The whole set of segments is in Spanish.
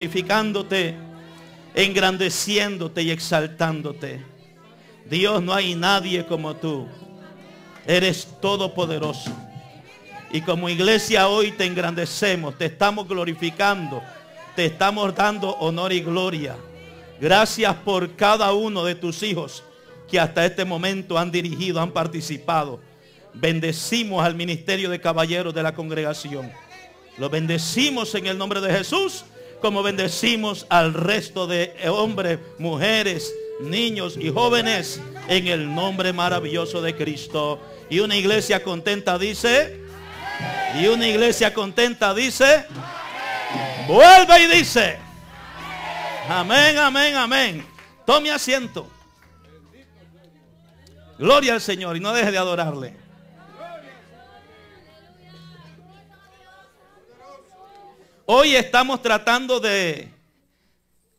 glorificándote, engrandeciéndote y exaltándote. Dios, no hay nadie como tú. Eres todopoderoso. Y como iglesia hoy te engrandecemos, te estamos glorificando, te estamos dando honor y gloria. Gracias por cada uno de tus hijos que hasta este momento han dirigido, han participado. Bendecimos al ministerio de caballeros de la congregación. Lo bendecimos en el nombre de Jesús, como bendecimos al resto de hombres, mujeres, niños y jóvenes en el nombre maravilloso de Cristo. Y una iglesia contenta dice, y una iglesia contenta dice, vuelve y dice, amén, amén, amén. Tome asiento. Gloria al Señor y no deje de adorarle. Hoy estamos tratando de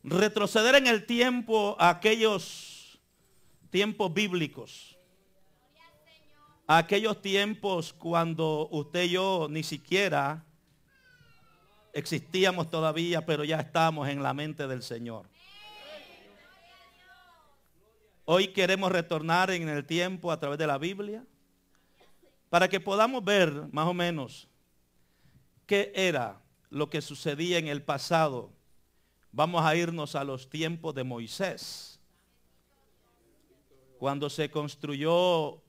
retroceder en el tiempo a aquellos tiempos bíblicos. A aquellos tiempos cuando usted y yo ni siquiera existíamos todavía, pero ya estamos en la mente del Señor. Hoy queremos retornar en el tiempo a través de la Biblia para que podamos ver más o menos qué era lo que sucedía en el pasado. Vamos a irnos a los tiempos de Moisés, cuando se construyó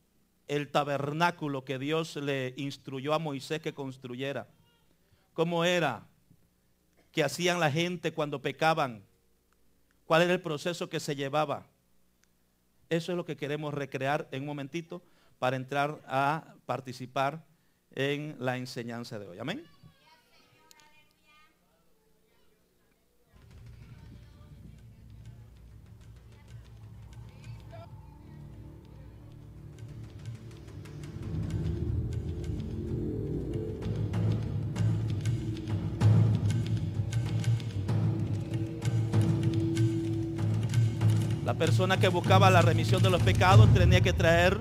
el tabernáculo que Dios le instruyó a Moisés que construyera. ¿Cómo era que hacían la gente cuando pecaban? ¿Cuál era el proceso que se llevaba? Eso es lo que queremos recrear en un momentito para entrar a participar en la enseñanza de hoy. Amén. La persona que buscaba la remisión de los pecados tenía que traer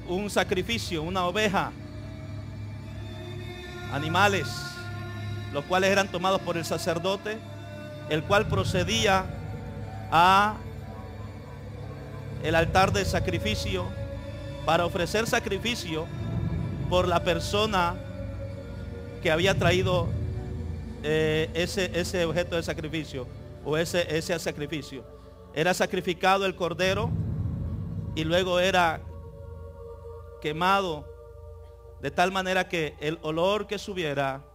un sacrificio, una oveja, animales, los cuales eran tomados por el sacerdote, el cual procedía a el altar de sacrificio para ofrecer sacrificio por la persona que había traído ese objeto de sacrificio o ese sacrificio. Era sacrificado el cordero y luego era quemado de tal manera que el olor que subiera,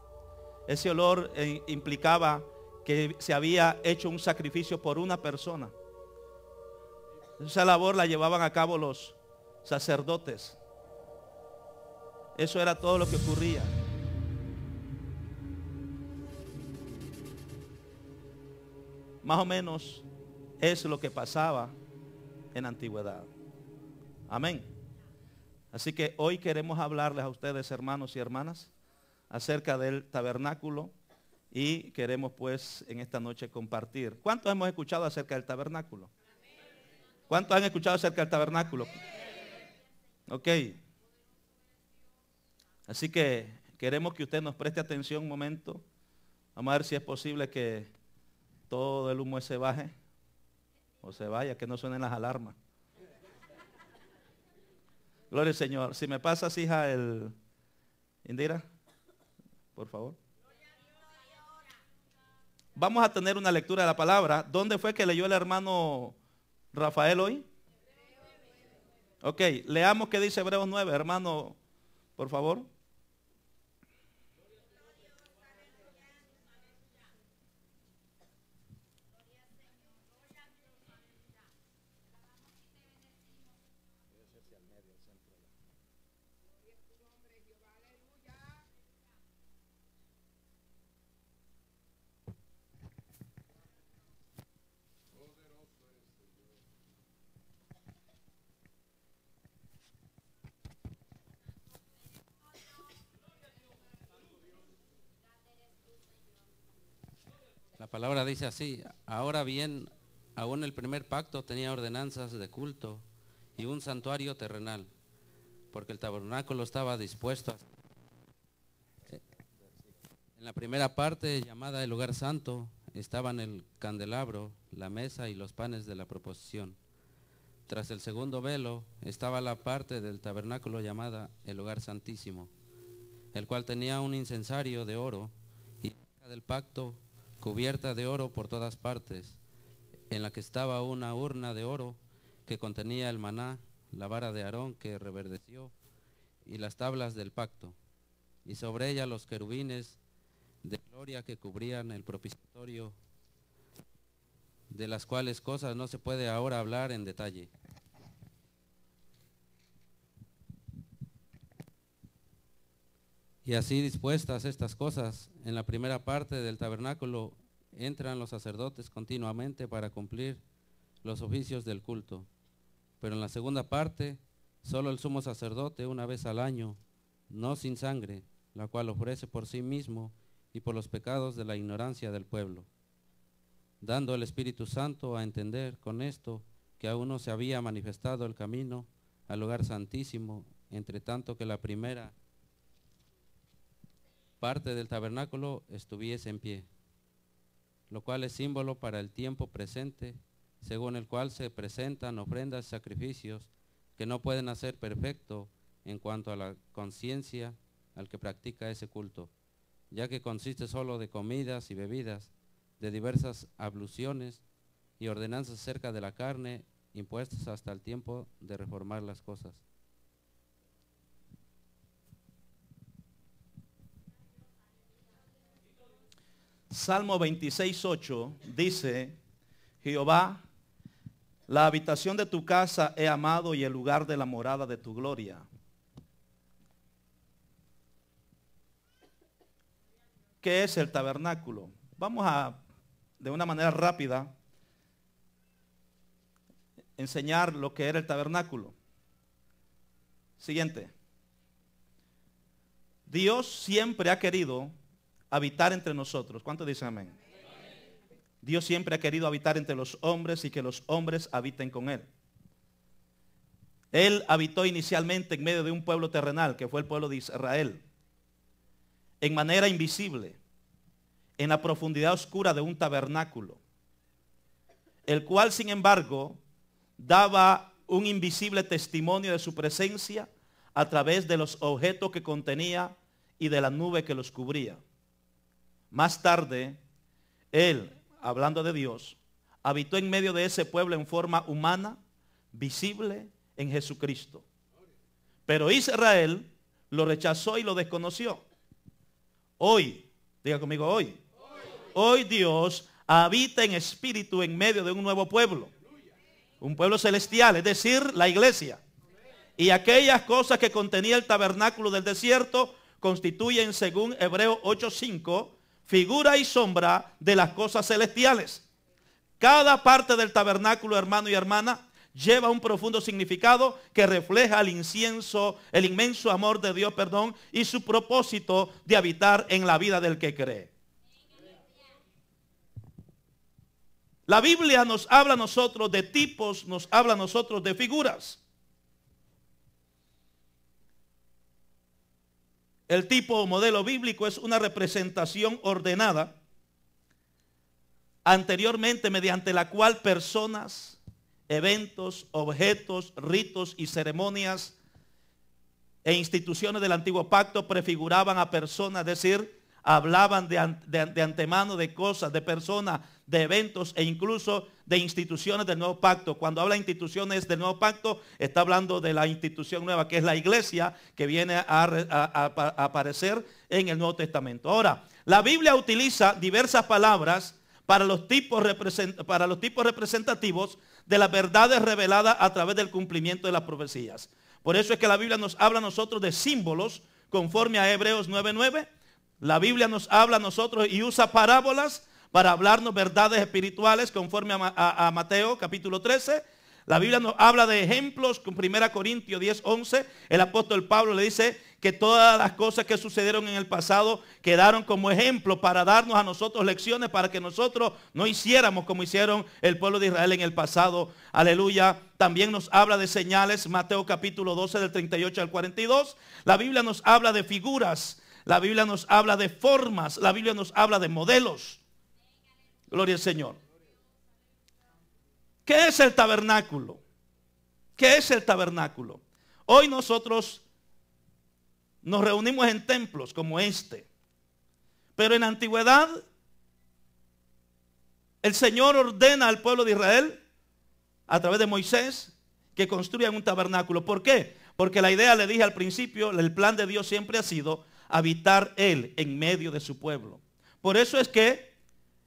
ese olor implicaba que se había hecho un sacrificio por una persona. Esa labor la llevaban a cabo los sacerdotes. Eso era todo lo que ocurría. Más o menos es lo que pasaba en la antigüedad. Amén. Así que hoy queremos hablarles a ustedes, hermanos y hermanas, acerca del tabernáculo y queremos pues en esta noche compartir. ¿Cuántos hemos escuchado acerca del tabernáculo? ¿Cuántos han escuchado acerca del tabernáculo? Ok. Así que queremos que usted nos preste atención un momento. Vamos a ver si es posible que todo el humo se baje o se vaya, que no suenen las alarmas. Gloria al Señor. Si me pasas, hija, Indira, por favor. Vamos a tener una lectura de la palabra. ¿Dónde fue que leyó el hermano Rafael hoy? Ok, leamos qué dice Hebreos 9, hermano, por favor. La palabra dice así: ahora bien, aún el primer pacto tenía ordenanzas de culto y un santuario terrenal, porque el tabernáculo estaba dispuesto en la primera parte, llamada el lugar santo, estaban el candelabro, la mesa y los panes de la proposición. Tras el segundo velo estaba la parte del tabernáculo llamada el lugar santísimo, el cual tenía un incensario de oro y el arca del pacto cubierta de oro por todas partes, en la que estaba una urna de oro que contenía el maná, la vara de Aarón que reverdeció y las tablas del pacto, y sobre ella los querubines de gloria que cubrían el propiciatorio, de las cuales cosas no se puede ahora hablar en detalle. Y así dispuestas estas cosas, en la primera parte del tabernáculo entran los sacerdotes continuamente para cumplir los oficios del culto. Pero en la segunda parte, solo el sumo sacerdote una vez al año, no sin sangre, la cual ofrece por sí mismo y por los pecados de la ignorancia del pueblo, dando el Espíritu Santo a entender con esto que aún no se había manifestado el camino al lugar santísimo, entre tanto que la primera parte del tabernáculo estuviese en pie, lo cual es símbolo para el tiempo presente, según el cual se presentan ofrendas y sacrificios que no pueden hacer perfecto en cuanto a la conciencia al que practica ese culto, ya que consiste solo de comidas y bebidas, de diversas abluciones y ordenanzas acerca de la carne, impuestas hasta el tiempo de reformar las cosas. Salmo 26:8 dice: Jehová, la habitación de tu casa he amado y el lugar de la morada de tu gloria. ¿Qué es el tabernáculo? Vamos a, de una manera rápida, enseñar lo que era el tabernáculo. Siguiente. Dios siempre ha querido habitar entre nosotros. ¿Cuántos dicen amén? Dios siempre ha querido habitar entre los hombres y que los hombres habiten con Él. Él habitó inicialmente en medio de un pueblo terrenal, que fue el pueblo de Israel, en manera invisible, en la profundidad oscura de un tabernáculo, el cual, sin embargo, daba un invisible testimonio de su presencia a través de los objetos que contenía y de la nube que los cubría. Más tarde, Él, hablando de Dios, habitó en medio de ese pueblo en forma humana, visible en Jesucristo. Pero Israel lo rechazó y lo desconoció. Hoy, diga conmigo hoy. Hoy Dios habita en espíritu en medio de un nuevo pueblo. Un pueblo celestial, es decir, la iglesia. Y aquellas cosas que contenía el tabernáculo del desierto constituyen, según Hebreos 8:5, figura y sombra de las cosas celestiales. Cada parte del tabernáculo, hermano y hermana, lleva un profundo significado que refleja el inmenso amor de Dios, y su propósito de habitar en la vida del que cree. La Biblia nos habla a nosotros de tipos, nos habla a nosotros de figuras. El tipo o modelo bíblico es una representación ordenada anteriormente mediante la cual personas, eventos, objetos, ritos y ceremonias e instituciones del antiguo pacto prefiguraban a personas, es decir, hablaban de antemano de cosas, de personas, de eventos e incluso de instituciones del nuevo pacto. Cuando habla de instituciones del nuevo pacto, está hablando de la institución nueva, que es la iglesia, que viene a aparecer en el Nuevo Testamento. Ahora, la Biblia utiliza diversas palabras para los tipos representativos de las verdades reveladas a través del cumplimiento de las profecías. Por eso es que la Biblia nos habla a nosotros de símbolos, conforme a Hebreos 9:9. La Biblia nos habla a nosotros y usa parábolas para hablarnos verdades espirituales, conforme a Mateo capítulo 13. La Biblia nos habla de ejemplos, con 1 Corintios 10:11. El apóstol Pablo le dice que todas las cosas que sucedieron en el pasado quedaron como ejemplo para darnos a nosotros lecciones, para que nosotros no hiciéramos como hicieron el pueblo de Israel en el pasado. Aleluya. También nos habla de señales, Mateo capítulo 12 del 38 al 42. La Biblia nos habla de figuras. La Biblia nos habla de formas. La Biblia nos habla de modelos. Gloria al Señor. ¿Qué es el tabernáculo? ¿Qué es el tabernáculo? Hoy nosotros nos reunimos en templos como este. Pero en la antigüedad, el Señor ordena al pueblo de Israel, a través de Moisés, que construyan un tabernáculo. ¿Por qué? Porque la idea, le dije al principio, el plan de Dios siempre ha sido habitar Él en medio de su pueblo. Por eso es que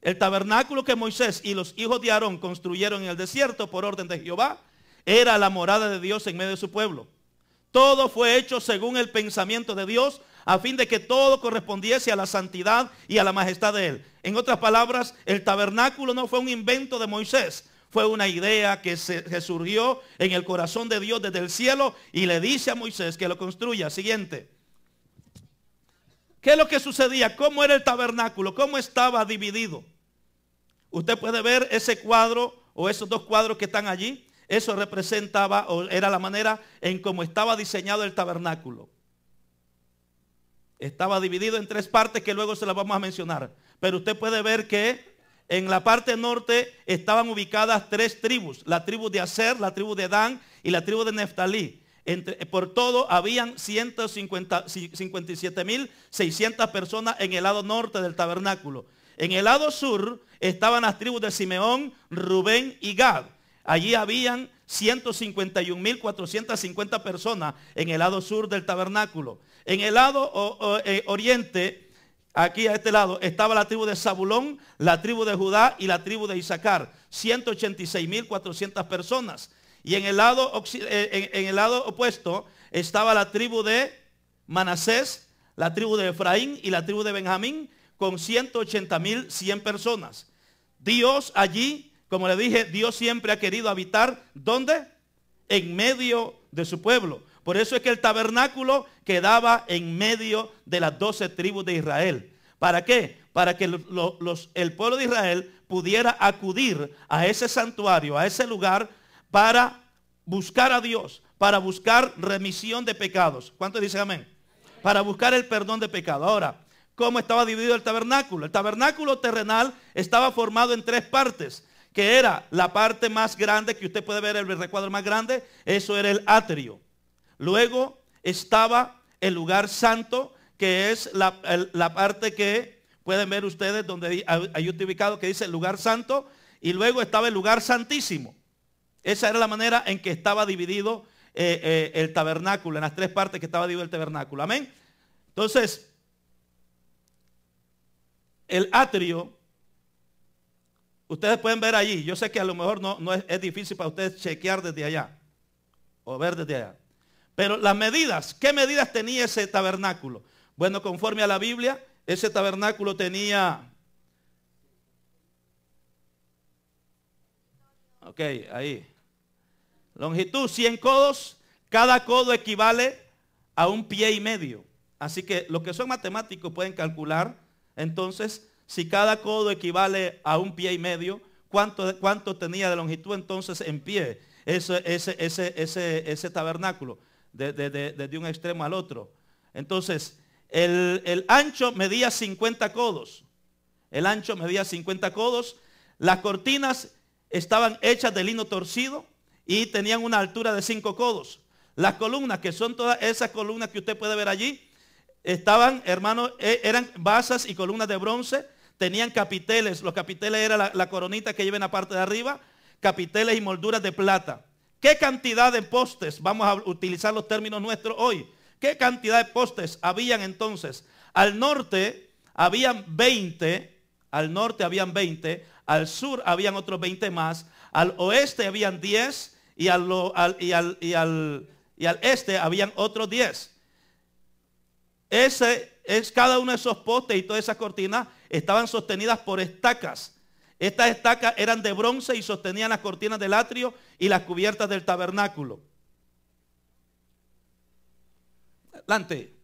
el tabernáculo que Moisés y los hijos de Aarón construyeron en el desierto por orden de Jehová, era la morada de Dios en medio de su pueblo. Todo fue hecho según el pensamiento de Dios, a fin de que todo correspondiese a la santidad y a la majestad de Él. En otras palabras, el tabernáculo no fue un invento de Moisés, fue una idea que surgió en el corazón de Dios desde el cielo y le dice a Moisés que lo construya. Siguiente. ¿Qué es lo que sucedía? ¿Cómo era el tabernáculo? ¿Cómo estaba dividido? Usted puede ver ese cuadro o esos dos cuadros que están allí. Eso representaba o era la manera en cómo estaba diseñado el tabernáculo. Estaba dividido en tres partes que luego se las vamos a mencionar. Pero usted puede ver que en la parte norte estaban ubicadas tres tribus. La tribu de Aser, la tribu de Dan y la tribu de Neftalí. Por todo habían 157.600 personas en el lado norte del tabernáculo. En el lado sur estaban las tribus de Simeón, Rubén y Gad. Allí habían 151.450 personas en el lado sur del tabernáculo. En el lado oriente, aquí a este lado, estaba la tribu de Zabulón, la tribu de Judá y la tribu de Isaacar. 186.400 personas. Y en el lado opuesto estaba la tribu de Manasés, la tribu de Efraín y la tribu de Benjamín, con 180.100 personas. Dios allí, como le dije, Dios siempre ha querido habitar, ¿dónde? En medio de su pueblo. Por eso es que el tabernáculo quedaba en medio de las 12 tribus de Israel. ¿Para qué? Para que el pueblo de Israel pudiera acudir a ese santuario, a ese lugar, para buscar a Dios, para buscar remisión de pecados. ¿Cuántos dicen amén? Para buscar el perdón de pecado. Ahora, ¿cómo estaba dividido el tabernáculo? El tabernáculo terrenal estaba formado en tres partes, que era la parte más grande, que usted puede ver el recuadro más grande, eso era el atrio. Luego estaba el lugar santo, que es la parte que pueden ver ustedes donde hay ubicado que dice el lugar santo, y luego estaba el lugar santísimo. Esa era la manera en que estaba dividido el tabernáculo, en las tres partes que estaba dividido el tabernáculo. Amén. Entonces, el atrio, ustedes pueden ver allí. Yo sé que a lo mejor no es difícil para ustedes chequear desde allá o ver desde allá. Pero las medidas, ¿qué medidas tenía ese tabernáculo? Bueno, conforme a la Biblia, ese tabernáculo tenía... Ok, ahí. Longitud 100 codos. Cada codo equivale a 1,5 pies. Así que los que son matemáticos pueden calcular. Entonces, si cada codo equivale a 1,5 pies, ¿cuánto tenía de longitud entonces en pie ese tabernáculo? Desde un extremo al otro. Entonces, el ancho medía 50 codos. El ancho medía 50 codos. Las cortinas estaban hechas de lino torcido y tenían una altura de 5 codos. Las columnas, que son todas esas columnas que usted puede ver allí, estaban, hermanos, eran basas y columnas de bronce. Tenían capiteles. Los capiteles era la coronita que lleva en la parte de arriba. Capiteles y molduras de plata. ¿Qué cantidad de postes? Vamos a utilizar los términos nuestros hoy. ¿Qué cantidad de postes habían entonces? Al norte habían 20. Al norte habían 20. Al sur habían otros 20 más. Al oeste habían 10. Y al este habían otros 10. Cada uno de esos postes y todas esas cortinas estaban sostenidas por estacas. Estas estacas eran de bronce y sostenían las cortinas del atrio y las cubiertas del tabernáculo. Adelante.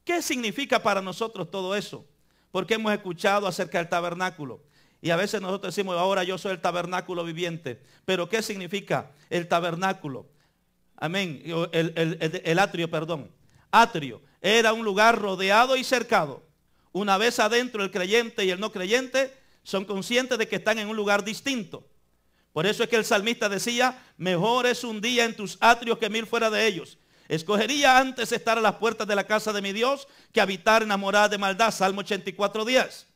¿Qué significa para nosotros todo eso? Porque hemos escuchado acerca del tabernáculo. Y a veces nosotros decimos, ahora yo soy el tabernáculo viviente. Pero ¿qué significa el tabernáculo? Amén. El atrio, perdón. atrio. Era un lugar rodeado y cercado. Una vez adentro, el creyente y el no creyente son conscientes de que están en un lugar distinto. Por eso es que el salmista decía, mejor es un día en tus atrios que 1000 fuera de ellos. Escogería antes estar a las puertas de la casa de mi Dios que habitar en la morada de maldad. Salmo 84:10.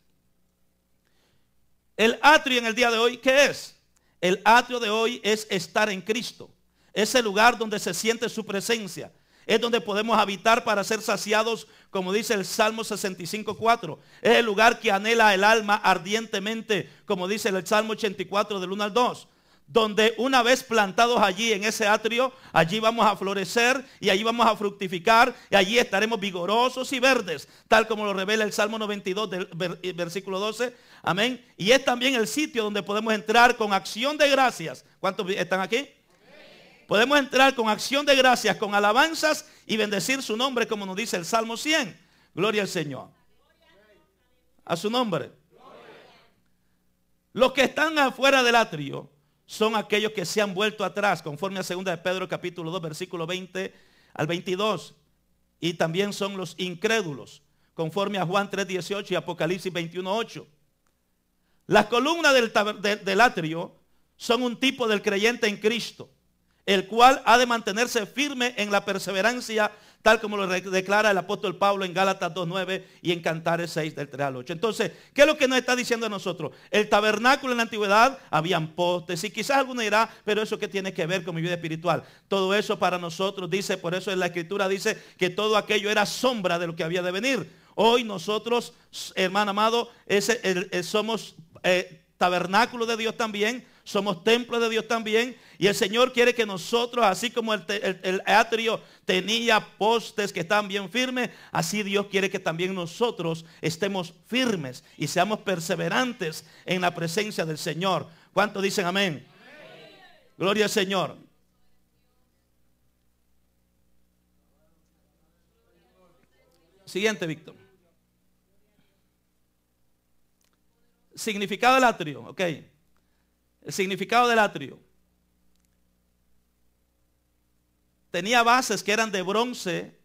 El atrio en el día de hoy, ¿qué es? El atrio de hoy es estar en Cristo. Es el lugar donde se siente su presencia. Es donde podemos habitar para ser saciados, como dice el Salmo 65:4. Es el lugar que anhela el alma ardientemente, como dice el Salmo 84 del 1 al 2. Donde una vez plantados allí en ese atrio, allí vamos a florecer y allí vamos a fructificar y allí estaremos vigorosos y verdes, tal como lo revela el Salmo 92 del versículo 12. Amén. Y es también el sitio donde podemos entrar con acción de gracias. ¿Cuántos están aquí? Podemos entrar con acción de gracias, con alabanzas y bendecir su nombre, como nos dice el Salmo 100. Gloria al Señor. A su nombre. Los que están afuera del atrio son aquellos que se han vuelto atrás, conforme a 2 de Pedro capítulo 2, versículo 20 al 22. Y también son los incrédulos, conforme a Juan 3:18 y Apocalipsis 21:8. Las columnas del atrio son un tipo del creyente en Cristo, el cual ha de mantenerse firme en la perseverancia, tal como lo declara el apóstol Pablo en Gálatas 2:9 y en Cantares 6 del 3 al 8. Entonces, ¿qué es lo que nos está diciendo a nosotros? El tabernáculo en la antigüedad, habían postes, y quizás alguno dirá, pero eso ¿qué tiene que ver con mi vida espiritual? Todo eso para nosotros, dice, por eso en la escritura dice que todo aquello era sombra de lo que había de venir. Hoy nosotros, hermano amado, somos tabernáculo de Dios también, somos templo de Dios también, y el Señor quiere que nosotros, así como el atrio tenía postes que están bien firmes, así Dios quiere que también nosotros estemos firmes y seamos perseverantes en la presencia del Señor. ¿Cuántos dicen amén? Amén. Gloria al Señor. Siguiente, Víctor. Significado del atrio, ok. El significado del atrio. Tenía bases que eran de bronce,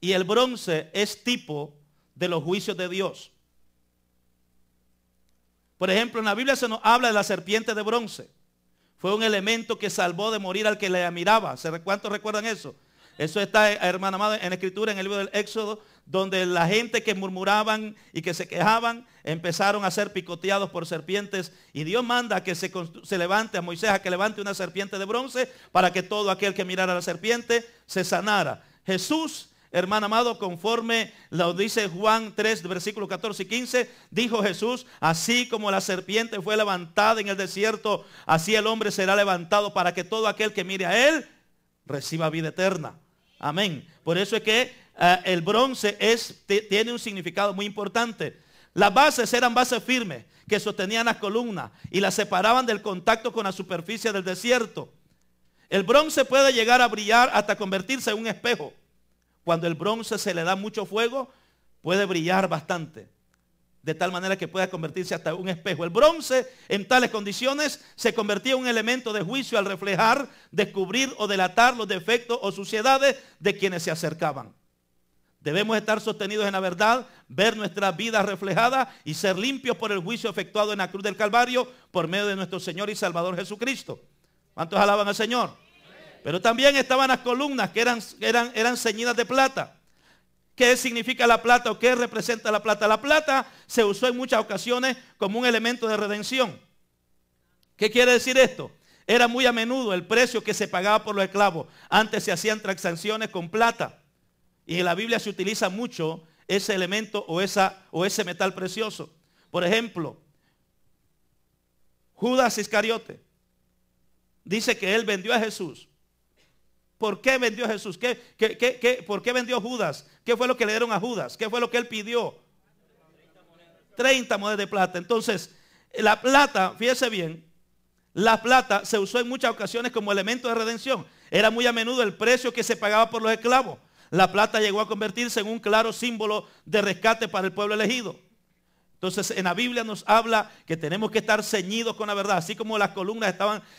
y el bronce es tipo de los juicios de Dios. Por ejemplo, en la Biblia se nos habla de la serpiente de bronce. Fue un elemento que salvó de morir al que le miraba. ¿Cuántos recuerdan eso? Eso está, hermana amada, en Escritura, en el libro del Éxodo, donde la gente que murmuraban y que se quejaban empezaron a ser picoteados por serpientes, y Dios manda que se levante a Moisés, a que levante una serpiente de bronce para que todo aquel que mirara a la serpiente se sanara. Jesús, hermano amado, conforme lo dice Juan 3, versículos 14 y 15, dijo Jesús, así como la serpiente fue levantada en el desierto, así el hombre será levantado para que todo aquel que mire a él reciba vida eterna. Amén. Por eso es que el bronce tiene un significado muy importante. Las bases eran bases firmes que sostenían las columnas y las separaban del contacto con la superficie del desierto. El bronce puede llegar a brillar hasta convertirse en un espejo. Cuando el bronce se le da mucho fuego, puede brillar bastante, de tal manera que pueda convertirse hasta un espejo. El bronce en tales condiciones se convertía en un elemento de juicio al reflejar, descubrir o delatar los defectos o suciedades de quienes se acercaban. Debemos estar sostenidos en la verdad, ver nuestras vidas reflejadas y ser limpios por el juicio efectuado en la cruz del Calvario por medio de nuestro Señor y Salvador Jesucristo. ¿Cuántos alaban al Señor? Pero también estaban las columnas que eran ceñidas de plata. ¿Qué significa la plata o qué representa la plata? La plata se usó en muchas ocasiones como un elemento de redención. ¿Qué quiere decir esto? Era muy a menudo el precio que se pagaba por los esclavos. Antes se hacían transacciones con plata. Y en la Biblia se utiliza mucho ese elemento o ese metal precioso. Por ejemplo, Judas Iscariote dice que él vendió a Jesús. ¿Por qué vendió a Jesús? ¿Por qué vendió Judas? ¿Qué fue lo que le dieron a Judas? ¿Qué fue lo que él pidió? 30 monedas de plata. Entonces, la plata, fíjese bien, la plata se usó en muchas ocasiones como elemento de redención. Era muy a menudo el precio que se pagaba por los esclavos. La plata llegó a convertirse en un claro símbolo de rescate para el pueblo elegido. Entonces en la Biblia nos habla que tenemos que estar ceñidos con la verdad. Así como las columnas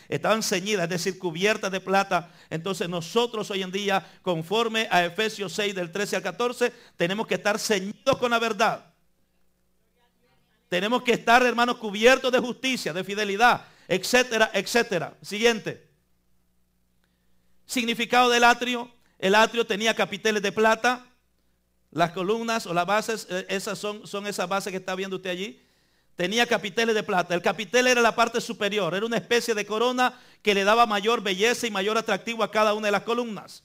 estaban ceñidas, es decir, cubiertas de plata. Entonces nosotros hoy en día, conforme a Efesios 6 del 13 al 14, tenemos que estar ceñidos con la verdad. Tenemos que estar, hermanos, cubiertos de justicia, de fidelidad, etcétera, etcétera. Siguiente. Significado del atrio. El atrio tenía capiteles de plata. Las columnas o las bases, esas son esas bases que está viendo usted allí. Tenía capiteles de plata. El capitel era la parte superior. Era una especie de corona que le daba mayor belleza y mayor atractivo a cada una de las columnas.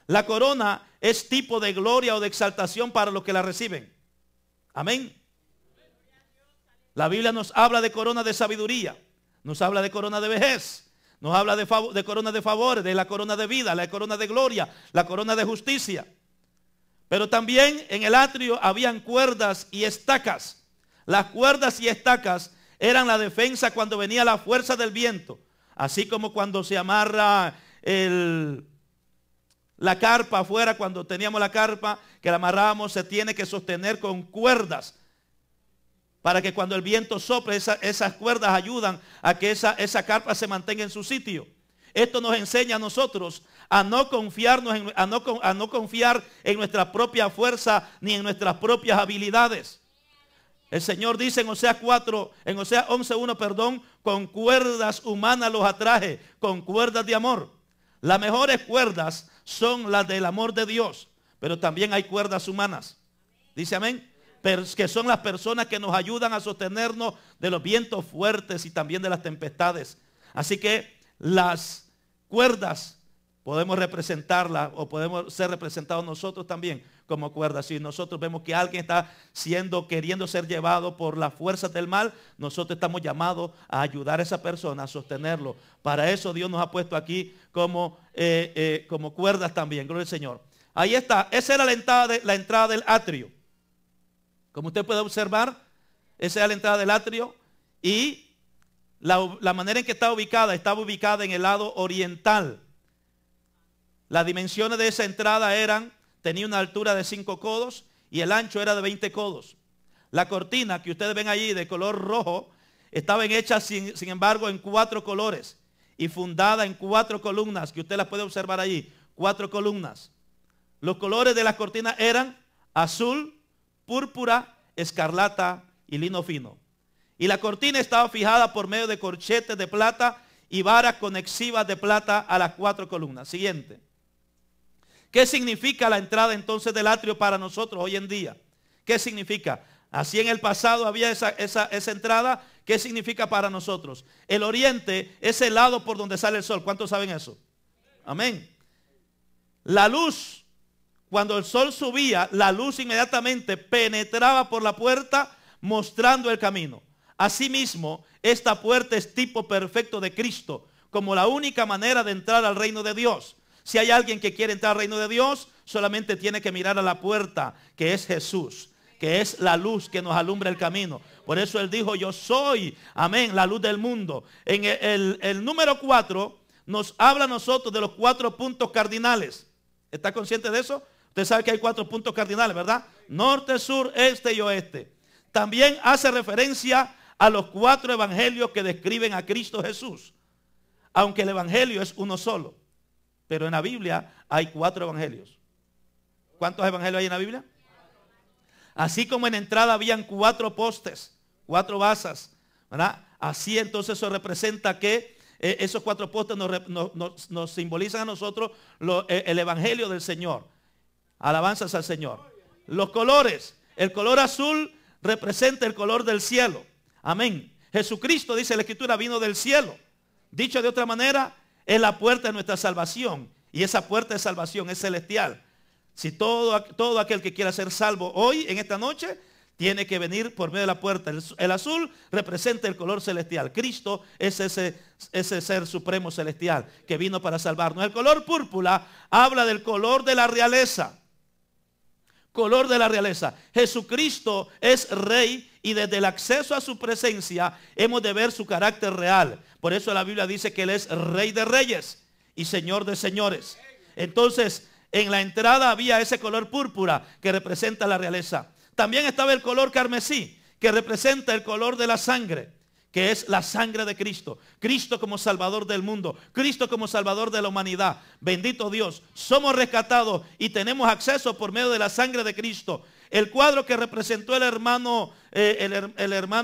La corona es tipo de gloria o de exaltación para los que la reciben. Amén. La Biblia nos habla de corona de sabiduría. Nos habla de corona de vejez. Nos habla de corona de favores, de la corona de vida, la corona de gloria, la corona de justicia. Pero también en el atrio habían cuerdas y estacas. Las cuerdas y estacas eran la defensa cuando venía la fuerza del viento. Así como cuando se amarra la carpa afuera, cuando teníamos la carpa que la amarrábamos, se tiene que sostener con cuerdas. Para que cuando el viento sople, esas cuerdas ayudan a que esa carpa se mantenga en su sitio. Esto nos enseña a nosotros a no confiarnos, a no confiar en nuestra propia fuerza ni en nuestras propias habilidades. El Señor dice en Oseas 11:1, con cuerdas humanas los atraje, con cuerdas de amor. Las mejores cuerdas son las del amor de Dios, pero también hay cuerdas humanas. Dice amén. Que son las personas que nos ayudan a sostenernos de los vientos fuertes y también de las tempestades. Así que las cuerdas podemos representarlas o podemos ser representados nosotros también como cuerdas. Si nosotros vemos que alguien está queriendo ser llevado por las fuerzas del mal, nosotros estamos llamados a ayudar a esa persona, a sostenerlo. Para eso Dios nos ha puesto aquí como cuerdas también. Gloria al Señor. Ahí está. Esa era la entrada del atrio. Como usted puede observar, esa es la entrada del atrio y la manera en que estaba ubicada en el lado oriental. Las dimensiones de esa entrada tenía una altura de 5 codos y el ancho era de 20 codos. La cortina que ustedes ven allí de color rojo estaba hecha sin embargo en 4 colores y fundada en 4 columnas que usted las puede observar allí, 4 columnas. Los colores de las cortinas eran azul, púrpura, escarlata y lino fino. Y la cortina estaba fijada por medio de corchetes de plata y varas conexivas de plata a las 4 columnas. Siguiente. ¿Qué significa la entrada entonces del atrio para nosotros hoy en día? ¿Qué significa? Así en el pasado había esa entrada. ¿Qué significa para nosotros? El oriente es el lado por donde sale el sol. ¿Cuántos saben eso? Amén. La luz, cuando el sol subía, la luz inmediatamente penetraba por la puerta mostrando el camino. Asimismo, esta puerta es tipo perfecto de Cristo, como la única manera de entrar al reino de Dios. Si hay alguien que quiere entrar al reino de Dios, solamente tiene que mirar a la puerta, que es Jesús, que es la luz que nos alumbra el camino. Por eso Él dijo, yo soy, amén, la luz del mundo. En el número 4 nos habla a nosotros de los 4 puntos cardinales. ¿Está consciente de eso? Usted sabe que hay 4 puntos cardinales, ¿verdad? Norte, sur, este y oeste. También hace referencia a los 4 evangelios que describen a Cristo Jesús. Aunque el evangelio es uno solo. Pero en la Biblia hay 4 evangelios. ¿Cuántos evangelios hay en la Biblia? Así como en entrada habían 4 postes, 4 basas, ¿verdad? Así entonces eso representa que esos 4 postes nos simbolizan a nosotros el evangelio del Señor. Alabanzas al Señor. Los colores. El color azul representa el color del cielo. Amén. Jesucristo, dice la Escritura, vino del cielo. Dicho de otra manera, es la puerta de nuestra salvación. Y esa puerta de salvación es celestial. Si todo aquel que quiera ser salvo hoy, en esta noche, tiene que venir por medio de la puerta. El azul representa el color celestial. Cristo es ese ser supremo celestial que vino para salvarnos. El color púrpura habla del color de la realeza. Color de la realeza. Jesucristo es rey y desde el acceso a su presencia hemos de ver su carácter real. Por eso la Biblia dice que Él es rey de reyes y señor de señores. Entonces, en la entrada había ese color púrpura que representa la realeza. También estaba el color carmesí, que representa el color de la sangre, que es la sangre de Cristo. Cristo como Salvador del mundo, Cristo como Salvador de la humanidad. Bendito Dios, somos rescatados y tenemos acceso por medio de la sangre de Cristo. El cuadro que representó el hermano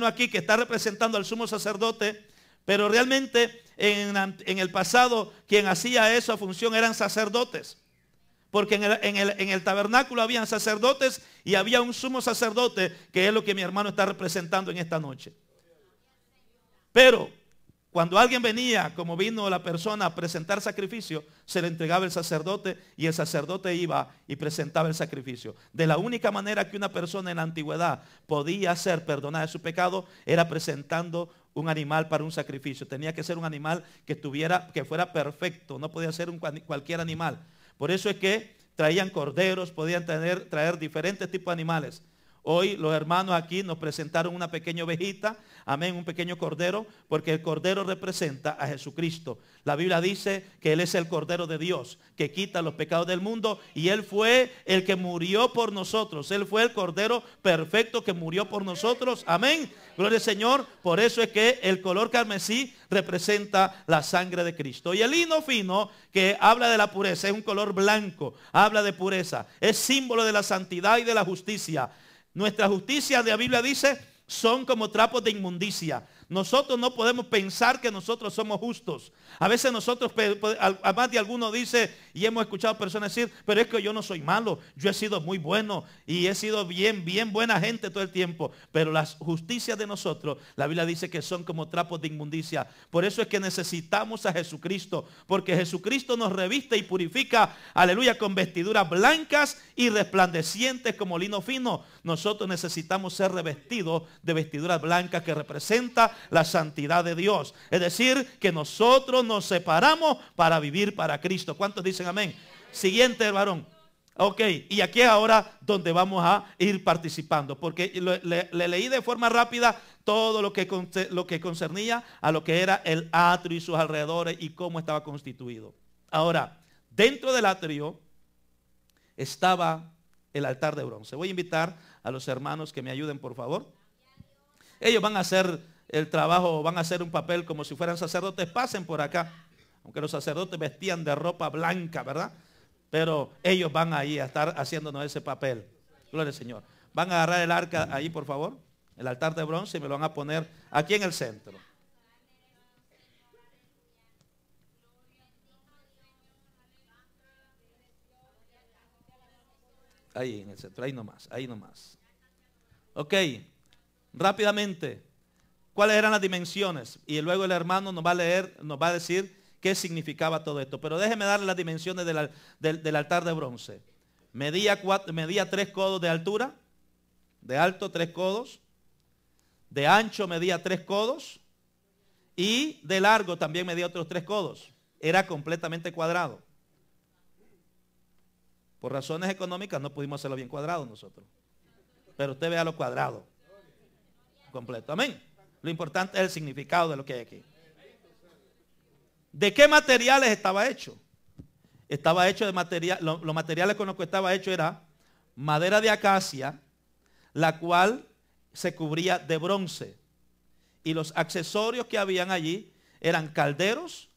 aquí, que está representando al sumo sacerdote, pero realmente en el pasado quien hacía esa función eran sacerdotes. Porque en el tabernáculo habían sacerdotes y había un sumo sacerdote, que es lo que mi hermano está representando en esta noche. Pero cuando alguien venía, como vino la persona a presentar sacrificio, se le entregaba el sacerdote y el sacerdote iba y presentaba el sacrificio. De la única manera que una persona en la antigüedad podía ser perdonada de su pecado era presentando un animal para un sacrificio. Tenía que ser un animal que fuera perfecto, no podía ser cualquier animal. Por eso es que traían corderos, podían traer diferentes tipos de animales. Hoy los hermanos aquí nos presentaron una pequeña ovejita, amén, un pequeño cordero, porque el cordero representa a Jesucristo. La Biblia dice que Él es el Cordero de Dios, que quita los pecados del mundo, y Él fue el que murió por nosotros. Él fue el Cordero perfecto que murió por nosotros, amén. Gloria al Señor. Por eso es que el color carmesí representa la sangre de Cristo. Y el lino fino, que habla de la pureza, es un color blanco, habla de pureza, es símbolo de la santidad y de la justicia. Nuestra justicia, la Biblia dice, son como trapos de inmundicia. Nosotros no podemos pensar que nosotros somos justos. A veces nosotros, a más de alguno dice, y hemos escuchado personas decir, pero es que yo no soy malo, yo he sido muy bueno y he sido bien buena gente todo el tiempo. Pero las justicias de nosotros, la Biblia dice que son como trapos de inmundicia. Por eso es que necesitamos a Jesucristo, porque Jesucristo nos reviste y purifica, aleluya, con vestiduras blancas y resplandecientes como lino fino. Nosotros necesitamos ser revestidos de vestiduras blancas que representan la santidad de Dios. Es decir, que nosotros nos separamos para vivir para Cristo. ¿Cuántos dicen amén? Siguiente, varón. Ok, y aquí es ahora donde vamos a ir participando, porque le leí de forma rápida todo lo que concernía a lo que era el atrio y sus alrededores y cómo estaba constituido. Ahora, dentro del atrio estaba el altar de bronce. Voy a invitar a los hermanos que me ayuden, por favor. Ellos van a hacer el trabajo, van a hacer un papel como si fueran sacerdotes. Pasen por acá, aunque los sacerdotes vestían de ropa blanca, ¿verdad? Pero ellos van ahí a estar haciéndonos ese papel. Gloria al Señor. Van a agarrar el arca ahí, por favor, el altar de bronce, y me lo van a poner aquí en el centro. Ahí en el centro, ahí nomás, ahí nomás. Ok, rápidamente, ¿cuáles eran las dimensiones? Y luego el hermano nos va a leer, nos va a decir qué significaba todo esto. Pero déjeme darle las dimensiones del altar de bronce. Medía 3 codos de altura, de alto 3 codos, de ancho medía 3 codos y de largo también medía otros 3 codos. Era completamente cuadrado. Por razones económicas no pudimos hacerlo bien cuadrado nosotros. Pero usted vea lo cuadrado. Completo. Amén. Lo importante es el significado de lo que hay aquí. ¿De qué materiales estaba hecho? Estaba hecho de material, los materiales con los que estaba hecho era madera de acacia, la cual se cubría de bronce. Y los accesorios que habían allí eran calderos,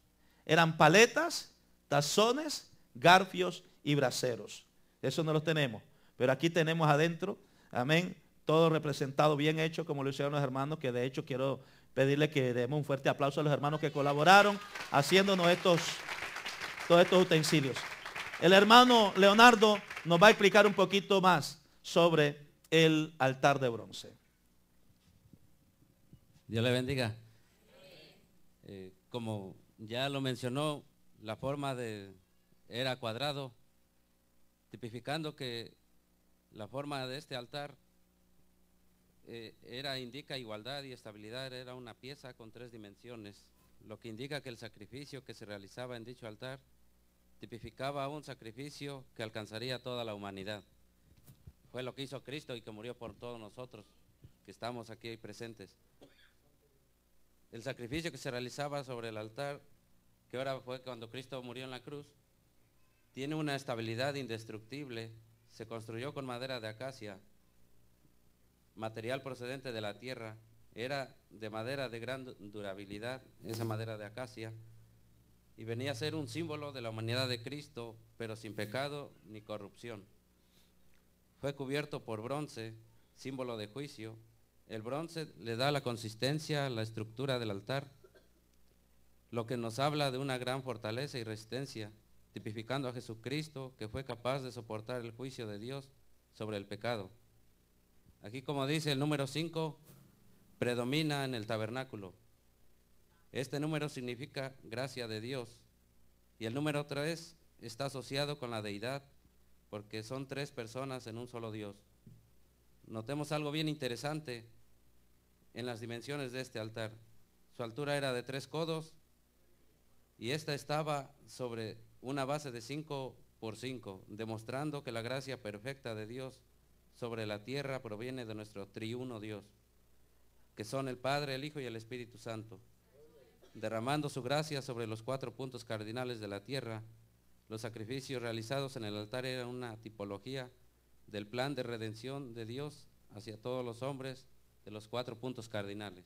eran paletas, tazones, garfios y braseros. Eso no los tenemos. Pero aquí tenemos adentro, amén, todo representado, bien hecho, como lo hicieron los hermanos, que de hecho quiero pedirle que demos un fuerte aplauso a los hermanos que colaboraron haciéndonos todos estos utensilios. El hermano Leonardo nos va a explicar un poquito más sobre el altar de bronce. Dios le bendiga. Como ya lo mencionó, la forma era cuadrado, tipificando que la forma de este altar indica igualdad y estabilidad. Era una pieza con 3 dimensiones, lo que indica que el sacrificio que se realizaba en dicho altar tipificaba un sacrificio que alcanzaría a toda la humanidad. Fue lo que hizo Cristo y que murió por todos nosotros que estamos aquí presentes. El sacrificio que se realizaba sobre el altar, que ahora fue cuando Cristo murió en la cruz, tiene una estabilidad indestructible. Se construyó con madera de acacia material procedente de la tierra, era de madera de gran durabilidad, esa madera de acacia, y venía a ser un símbolo de la humanidad de Cristo, pero sin pecado ni corrupción. Fue cubierto por bronce, símbolo de juicio. El bronce le da la consistencia a la estructura del altar, lo que nos habla de una gran fortaleza y resistencia, tipificando a Jesucristo, que fue capaz de soportar el juicio de Dios sobre el pecado. Aquí, como dice el número 5, predomina en el tabernáculo. Este número significa gracia de Dios. Y el número 3 está asociado con la deidad, porque son 3 personas en un solo Dios. Notemos algo bien interesante en las dimensiones de este altar. Su altura era de 3 codos y esta estaba sobre una base de 5 por 5, demostrando que la gracia perfecta de Dios sobre la tierra proviene de nuestro triuno Dios, que son el Padre, el Hijo y el Espíritu Santo. Derramando su gracia sobre los 4 puntos cardinales de la tierra, los sacrificios realizados en el altar eran una tipología del plan de redención de Dios hacia todos los hombres de los 4 puntos cardinales.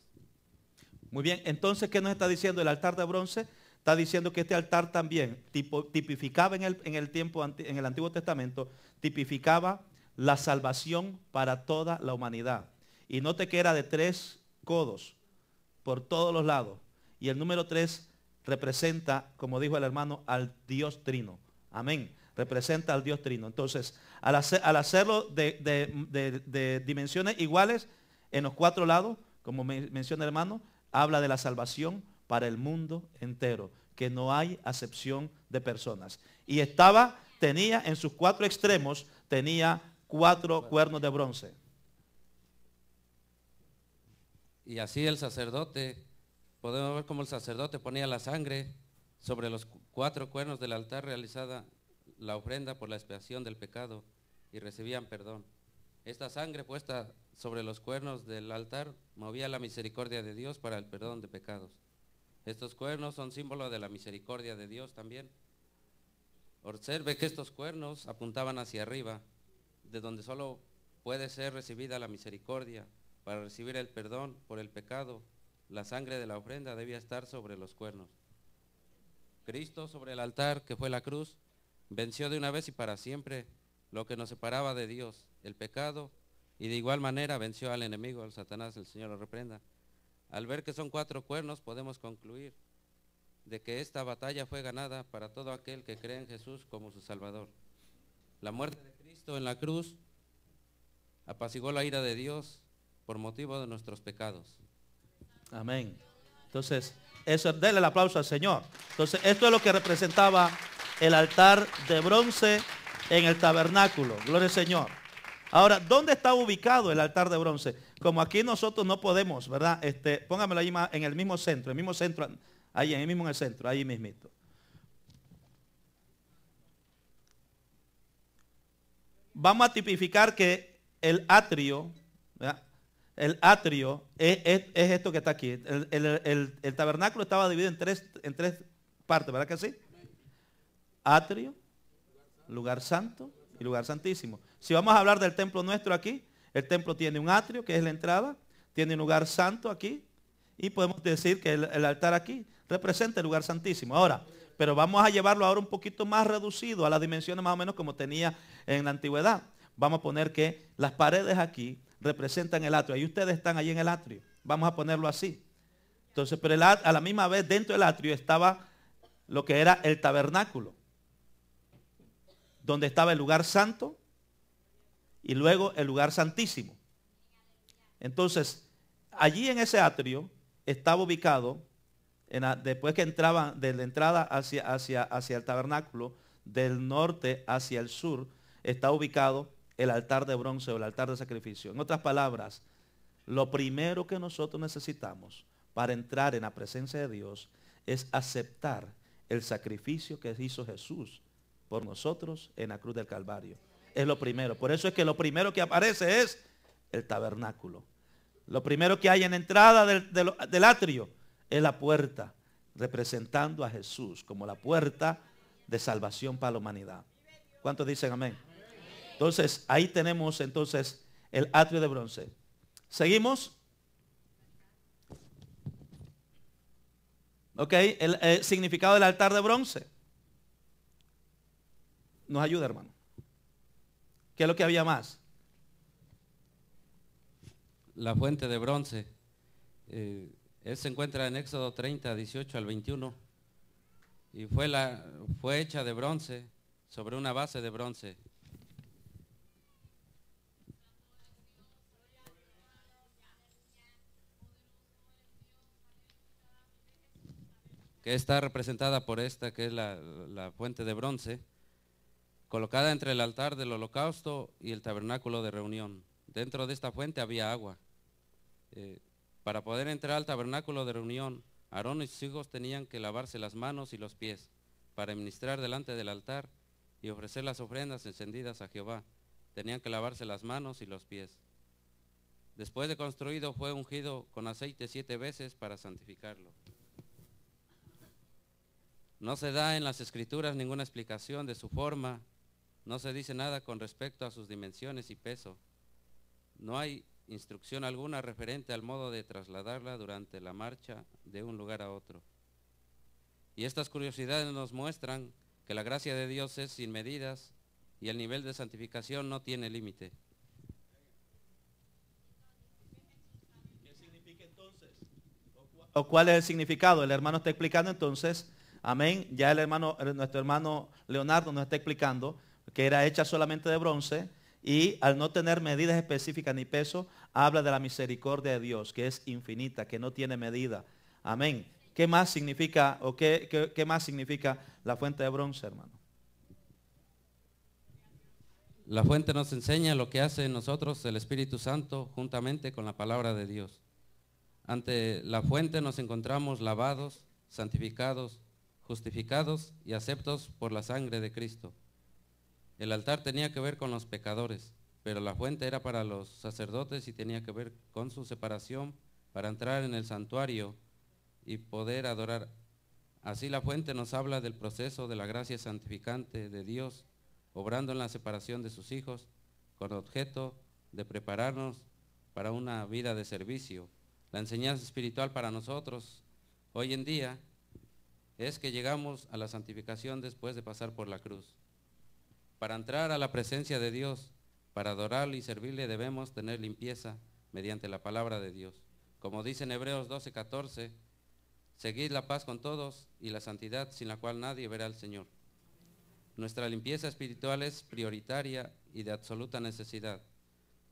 Muy bien, entonces, ¿qué nos está diciendo el altar de bronce? Está diciendo que este altar también tipificaba en el Antiguo Testamento, tipificaba la salvación para toda la humanidad. Y note que era de 3 codos por todos los lados. Y el número 3 representa, como dijo el hermano, al Dios Trino. Amén. Representa al Dios Trino. Entonces, al hacerlo de dimensiones iguales en los 4 lados, como menciona el hermano, habla de la salvación para el mundo entero, que no hay acepción de personas. Y tenía en sus 4 extremos, tenía 4 cuernos de bronce. Y así el sacerdote, podemos ver cómo el sacerdote ponía la sangre sobre los 4 cuernos del altar, realizada la ofrenda por la expiación del pecado, y recibían perdón. Esta sangre puesta sobre los cuernos del altar movía la misericordia de Dios para el perdón de pecados. Estos cuernos son símbolo de la misericordia de Dios también. Observe que estos cuernos apuntaban hacia arriba, de donde solo puede ser recibida la misericordia. Para recibir el perdón por el pecado, la sangre de la ofrenda debía estar sobre los cuernos. Cristo sobre el altar, que fue la cruz, venció de una vez y para siempre lo que nos separaba de Dios, el pecado, y de igual manera venció al enemigo, al Satanás, el Señor lo reprenda. Al ver que son 4 cuernos, podemos concluir de que esta batalla fue ganada para todo aquel que cree en Jesús como su Salvador. La muerte de Cristo en la cruz apaciguó la ira de Dios por motivo de nuestros pecados. Amén. Entonces, eso, denle el aplauso al Señor. Entonces, esto es lo que representaba el altar de bronce en el tabernáculo. Gloria al Señor. Ahora, ¿dónde está ubicado el altar de bronce? Como aquí nosotros no podemos, ¿verdad? Póngamelo ahí en el mismo centro, ahí mismo en el centro, ahí mismito. Vamos a tipificar que el atrio, ¿verdad? El atrio es esto que está aquí. El tabernáculo estaba dividido en tres partes, ¿verdad que sí? Atrio, lugar santo y lugar santísimo. Si vamos a hablar del templo nuestro aquí, el templo tiene un atrio, que es la entrada, tiene un lugar santo aquí, y podemos decir que el altar aquí representa el lugar santísimo. Ahora, pero vamos a llevarlo ahora un poquito más reducido a las dimensiones más o menos como tenía en la antigüedad. Vamos a poner que las paredes aquí representan el atrio, y ustedes están allí en el atrio. Vamos a ponerlo así. Entonces, pero a la misma vez dentro del atrio estaba lo que era el tabernáculo, donde estaba el lugar santo y luego el lugar santísimo. Entonces, allí en ese atrio estaba ubicado, después que entraban de la entrada hacia el tabernáculo, del norte hacia el sur, está ubicado el altar de bronce o el altar de sacrificio. En otras palabras, lo primero que nosotros necesitamos para entrar en la presencia de Dios es aceptar el sacrificio que hizo Jesús por nosotros en la cruz del Calvario. Es lo primero. Por eso es que lo primero que aparece es el tabernáculo. Lo primero que hay en la entrada del atrio es la puerta, representando a Jesús como la puerta de salvación para la humanidad. ¿Cuántos dicen amén? Entonces, ahí tenemos entonces el atrio de bronce. ¿Seguimos? Ok, el significado del altar de bronce. Nos ayuda, hermano. ¿Qué es lo que había más? La fuente de bronce. Él se encuentra en Éxodo 30, 18 al 21. Y fue hecha de bronce, sobre una base de bronce. Que está representada por esta, que es la fuente de bronce, colocada entre el altar del holocausto y el tabernáculo de reunión. Dentro de esta fuente había agua. Para poder entrar al tabernáculo de reunión, Aarón y sus hijos tenían que lavarse las manos y los pies para ministrar delante del altar y ofrecer las ofrendas encendidas a Jehová. Tenían que lavarse las manos y los pies. Después de construido, fue ungido con aceite 7 veces para santificarlo. No se da en las escrituras ninguna explicación de su forma, no se dice nada con respecto a sus dimensiones y peso. No hay instrucción alguna referente al modo de trasladarla durante la marcha de un lugar a otro. Y estas curiosidades nos muestran que la gracia de Dios es sin medidas y el nivel de santificación no tiene límite. ¿Qué significa entonces? ¿O cuál es el significado? El hermano está explicando entonces. Amén. Ya nuestro hermano Leonardo nos está explicando que era hecha solamente de bronce y al no tener medidas específicas ni peso, habla de la misericordia de Dios, que es infinita, que no tiene medida. Amén. ¿Qué más significa o qué más significa la fuente de bronce, hermano? La fuente nos enseña lo que hace en nosotros el Espíritu Santo juntamente con la palabra de Dios. Ante la fuente nos encontramos lavados, santificados, justificados y aceptos por la sangre de Cristo. El altar tenía que ver con los pecadores, pero la fuente era para los sacerdotes y tenía que ver con su separación para entrar en el santuario y poder adorar. Así la fuente nos habla del proceso de la gracia santificante de Dios, obrando en la separación de sus hijos, con objeto de prepararnos para una vida de servicio. La enseñanza espiritual para nosotros hoy en día es que llegamos a la santificación después de pasar por la cruz. Para entrar a la presencia de Dios, para adorarle y servirle, debemos tener limpieza mediante la palabra de Dios. Como dice en Hebreos 12:14, seguid la paz con todos y la santidad sin la cual nadie verá al Señor. Nuestra limpieza espiritual es prioritaria y de absoluta necesidad.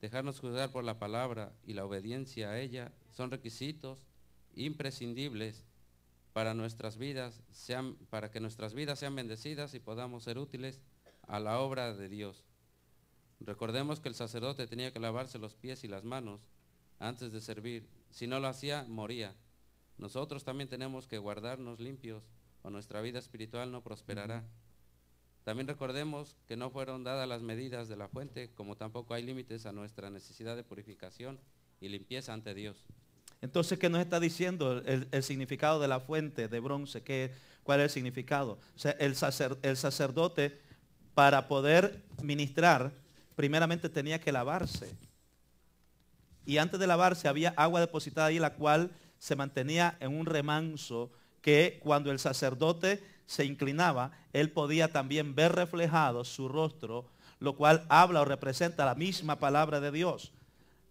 Dejarnos juzgar por la palabra y la obediencia a ella son requisitos imprescindibles para que nuestras vidas sean bendecidas y podamos ser útiles a la obra de Dios. Recordemos que el sacerdote tenía que lavarse los pies y las manos antes de servir. Si no lo hacía, moría. Nosotros también tenemos que guardarnos limpios o nuestra vida espiritual no prosperará. También recordemos que no fueron dadas las medidas de la fuente, como tampoco hay límites a nuestra necesidad de purificación y limpieza ante Dios. Entonces, ¿qué nos está diciendo el significado de la fuente de bronce? ¿Cuál es el significado? O sea, el sacerdote, para poder ministrar, primeramente tenía que lavarse. Y antes de lavarse había agua depositada ahí, la cual se mantenía en un remanso que cuando el sacerdote se inclinaba, él podía también ver reflejado su rostro, lo cual habla o representa la misma palabra de Dios.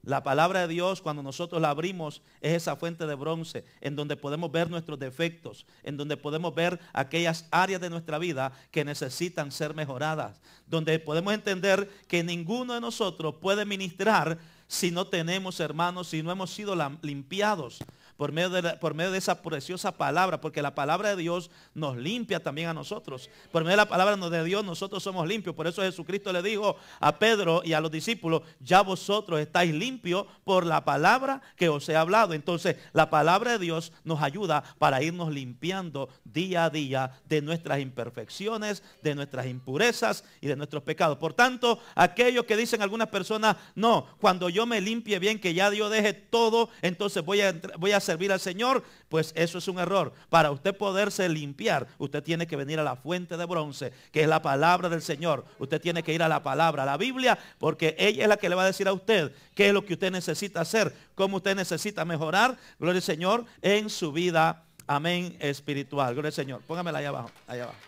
La palabra de Dios, cuando nosotros la abrimos, es esa fuente de bronce en donde podemos ver nuestros defectos, en donde podemos ver aquellas áreas de nuestra vida que necesitan ser mejoradas, donde podemos entender que ninguno de nosotros puede ministrar si no tenemos, hermanos, si no hemos sido limpiados por medio de esa preciosa palabra, porque la palabra de Dios nos limpia también a nosotros. Por medio de la palabra de Dios nosotros somos limpios. Por eso Jesucristo le dijo a Pedro y a los discípulos, ya vosotros estáis limpios por la palabra que os he hablado. Entonces la palabra de Dios nos ayuda para irnos limpiando día a día de nuestras imperfecciones, de nuestras impurezas y de nuestros pecados. Por tanto, aquellos que dicen algunas personas, no, cuando yo me limpie bien, que ya Dios deje todo, entonces voy a servir al Señor. Pues eso es un error. Para usted poderse limpiar, usted tiene que venir a la fuente de bronce, que es la palabra del Señor. Usted tiene que ir a la palabra, a la Biblia, porque ella es la que le va a decir a usted qué es lo que usted necesita hacer, cómo usted necesita mejorar, gloria al Señor, en su vida, amén, espiritual. Gloria al Señor. Póngamela allá abajo, allá abajo.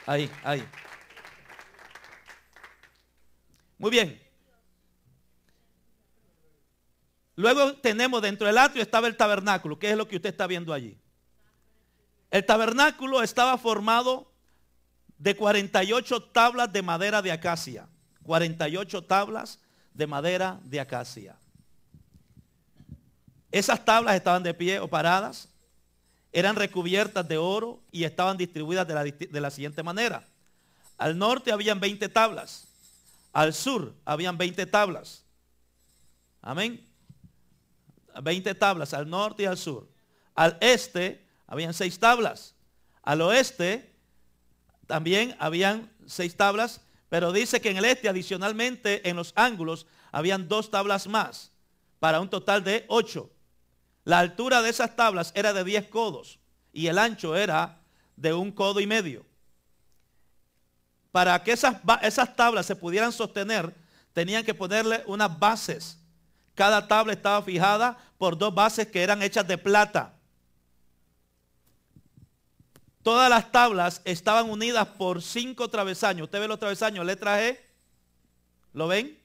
Ahí. Muy bien. Luego tenemos dentro del atrio estaba el tabernáculo, que es lo que usted está viendo allí. El tabernáculo estaba formado de 48 tablas de madera de acacia. 48 tablas de madera de acacia. Esas tablas estaban de pie o paradas, eran recubiertas de oro y estaban distribuidas de la siguiente manera. Al norte habían 20 tablas, al sur habían 20 tablas. Amén. 20 tablas al norte y al sur. Al este habían 6 tablas. Al oeste también habían 6 tablas, pero dice que en el este adicionalmente en los ángulos habían 2 tablas más, para un total de 8. La altura de esas tablas era de 10 codos y el ancho era de 1,5 codos. Para que esas tablas se pudieran sostener, tenían que ponerle unas bases. Cada tabla estaba fijada por 2 bases que eran hechas de plata. Todas las tablas estaban unidas por 5 travesaños. Usted ve los travesaños, letra G. ¿Lo ven?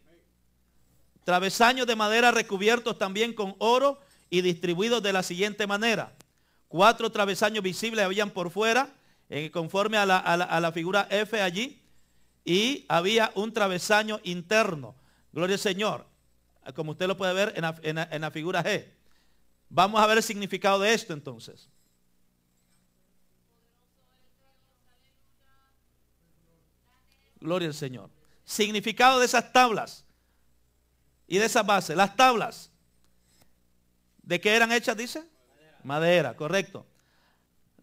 Travesaños de madera recubiertos también con oro y distribuidos de la siguiente manera. 4 travesaños visibles habían por fuera, conforme a la figura F allí. Y había un travesaño interno. Gloria al Señor. Como usted lo puede ver en la figura G. Vamos a ver el significado de esto entonces. Gloria al Señor. Significado de esas tablas y de esas bases. Las tablas, ¿de qué eran hechas, dice? Madera, correcto.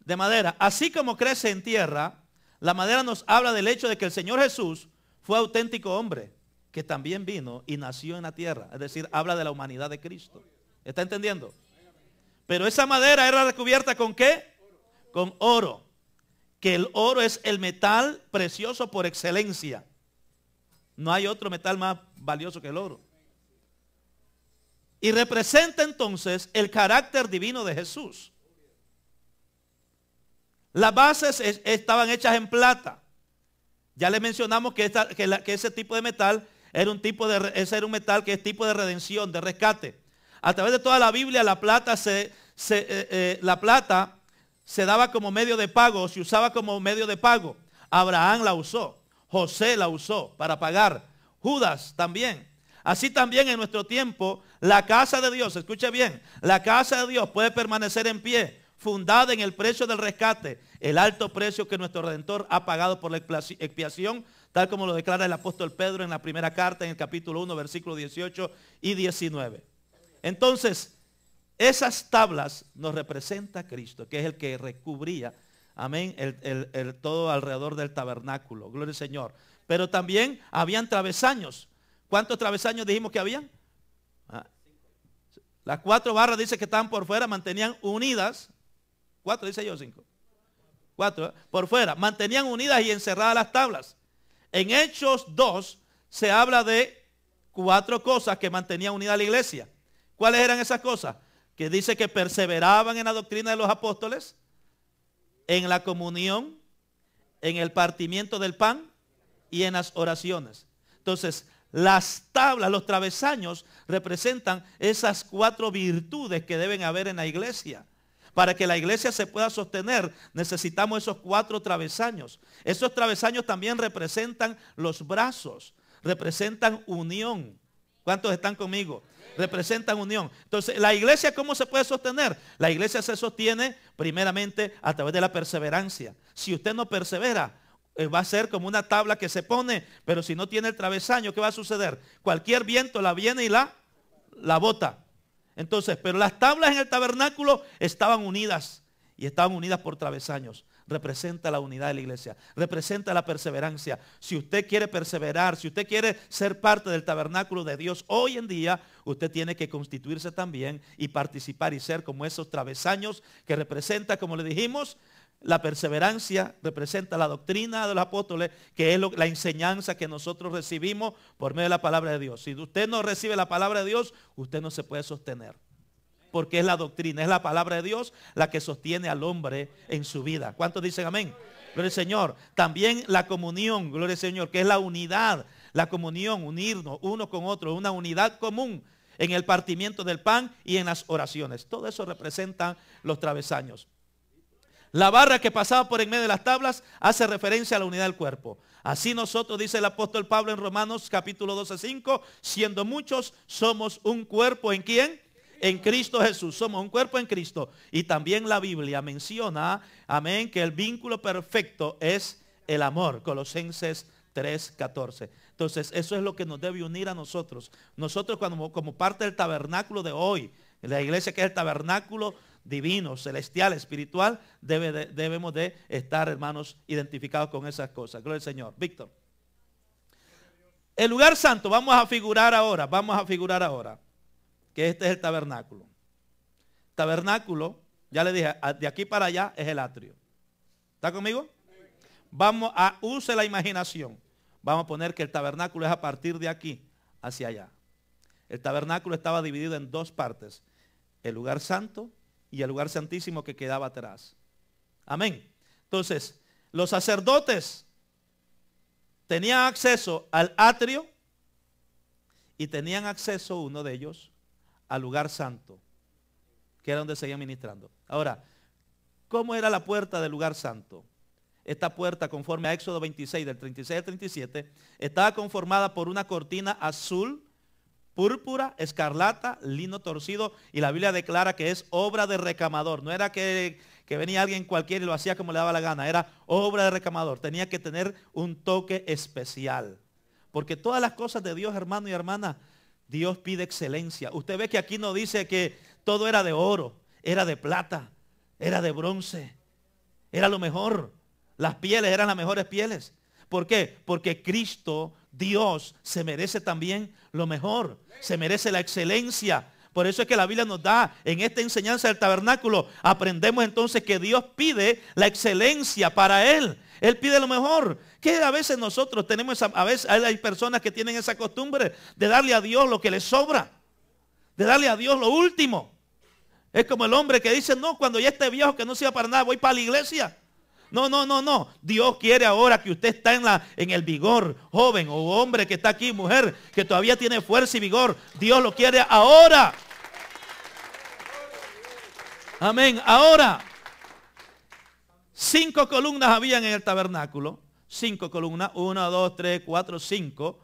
De madera. Así como crece en tierra, la madera nos habla del hecho de que el Señor Jesús fue auténtico hombre, que también vino y nació en la tierra. Es decir, habla de la humanidad de Cristo. ¿Está entendiendo? Pero esa madera era recubierta ¿con qué? Con oro. Que el oro es el metal precioso por excelencia. No hay otro metal más valioso que el oro. Y representa entonces el carácter divino de Jesús. Las bases estaban hechas en plata. Ya les mencionamos que ese tipo de metal era un metal que es tipo de redención, de rescate. A través de toda la Biblia la plata se daba como medio de pago, se usaba como medio de pago. Abraham la usó, José la usó para pagar, Judas también. Así también en nuestro tiempo la casa de Dios, escuche bien, la casa de Dios puede permanecer en pie, fundada en el precio del rescate, el alto precio que nuestro Redentor ha pagado por la expiación, tal como lo declara el apóstol Pedro en la primera carta, en el capítulo 1, versículos 18 y 19. Entonces, esas tablas nos representa a Cristo, que es el que recubría, amén, el todo alrededor del tabernáculo. Gloria al Señor. Pero también habían travesaños. ¿Cuántos travesaños dijimos que habían? Las 4 barras dice que estaban por fuera, mantenían unidas. 4, dice yo, 5. 4, por fuera, mantenían unidas y encerradas las tablas. En Hechos 2 se habla de 4 cosas que mantenían unida la iglesia. ¿Cuáles eran esas cosas? Que dice que perseveraban en la doctrina de los apóstoles, en la comunión, en el partimiento del pan y en las oraciones. Entonces, las tablas, los travesaños representan esas 4 virtudes que deben haber en la iglesia. Para que la iglesia se pueda sostener, necesitamos esos 4 travesaños. Esos travesaños también representan los brazos, representan unión. ¿Cuántos están conmigo? Representan unión. Entonces, ¿la iglesia cómo se puede sostener? La iglesia se sostiene primeramente a través de la perseverancia. Si usted no persevera, va a ser como una tabla que se pone, pero si no tiene el travesaño, ¿qué va a suceder? Cualquier viento la viene y la bota. Entonces, pero las tablas en el tabernáculo estaban unidas y estaban unidas por travesaños. representa la unidad de la iglesia, representa la perseverancia. Si usted quiere perseverar, si usted quiere ser parte del tabernáculo de Dios hoy en día, usted tiene que constituirse también y participar y ser como esos travesaños que representa, como le dijimos, la perseverancia, representa la doctrina de los apóstoles, que es la enseñanza que nosotros recibimos por medio de la palabra de Dios. Si usted no recibe la palabra de Dios, usted no se puede sostener. Porque es la doctrina, es la palabra de Dios la que sostiene al hombre en su vida. ¿Cuántos dicen amén? Gloria al Señor. También la comunión, gloria al Señor, que es la unidad, la comunión, unirnos uno con otro, una unidad común en el partimiento del pan y en las oraciones. Todo eso representa los travesaños. La barra que pasaba por en medio de las tablas hace referencia a la unidad del cuerpo. Así nosotros, dice el apóstol Pablo en Romanos capítulo 12:5, siendo muchos, somos un cuerpo. ¿En quién? En Cristo Jesús. Somos un cuerpo en Cristo. Y también la Biblia menciona, amén, que el vínculo perfecto es el amor. Colosenses 3:14. Entonces eso es lo que nos debe unir a nosotros. Nosotros como parte del tabernáculo de hoy, la iglesia que es el tabernáculo divino, celestial, espiritual, debemos de estar, hermanos, identificados con esas cosas. Gloria al Señor. Víctor. El lugar santo, vamos a figurar ahora, que este es el tabernáculo. Tabernáculo, ya le dije, de aquí para allá es el atrio. ¿Está conmigo? Vamos a, use la imaginación. Vamos a poner que el tabernáculo es a partir de aquí hacia allá. El tabernáculo estaba dividido en dos partes. El lugar santo y el lugar santísimo que quedaba atrás. Amén. Entonces, los sacerdotes tenían acceso al atrio y tenían acceso, uno de ellos, al lugar santo, que era donde seguían ministrando. Ahora, ¿cómo era la puerta del lugar santo? Esta puerta, conforme a Éxodo 26, del 36 al 37, estaba conformada por una cortina azul, púrpura, escarlata, lino torcido, y la Biblia declara que es obra de recamador. No era que venía alguien cualquiera y lo hacía como le daba la gana, era obra de recamador. Tenía que tener un toque especial. Porque todas las cosas de Dios, hermano y hermana, Dios pide excelencia. Usted ve que aquí no dice que todo era de oro, era de plata, era de bronce, era lo mejor. Las pieles eran las mejores pieles. ¿Por qué? Porque Cristo, Dios, se merece también lo mejor. Se merece la excelencia. Por eso es que la Biblia nos da en esta enseñanza del tabernáculo. Aprendemos entonces que Dios pide la excelencia para Él. Él pide lo mejor. Que a veces nosotros tenemos, a veces hay personas que tienen esa costumbre de darle a Dios lo que les sobra. De darle a Dios lo último. Es como el hombre que dice, no, cuando ya esté viejo que no sirva para nada, voy para la iglesia. No. Dios quiere ahora que usted está en el vigor, joven o hombre que está aquí, mujer, que todavía tiene fuerza y vigor. Dios lo quiere ahora. Amén. Ahora, 5 columnas habían en el tabernáculo. 5 columnas, 1, 2, 3, 4, 5.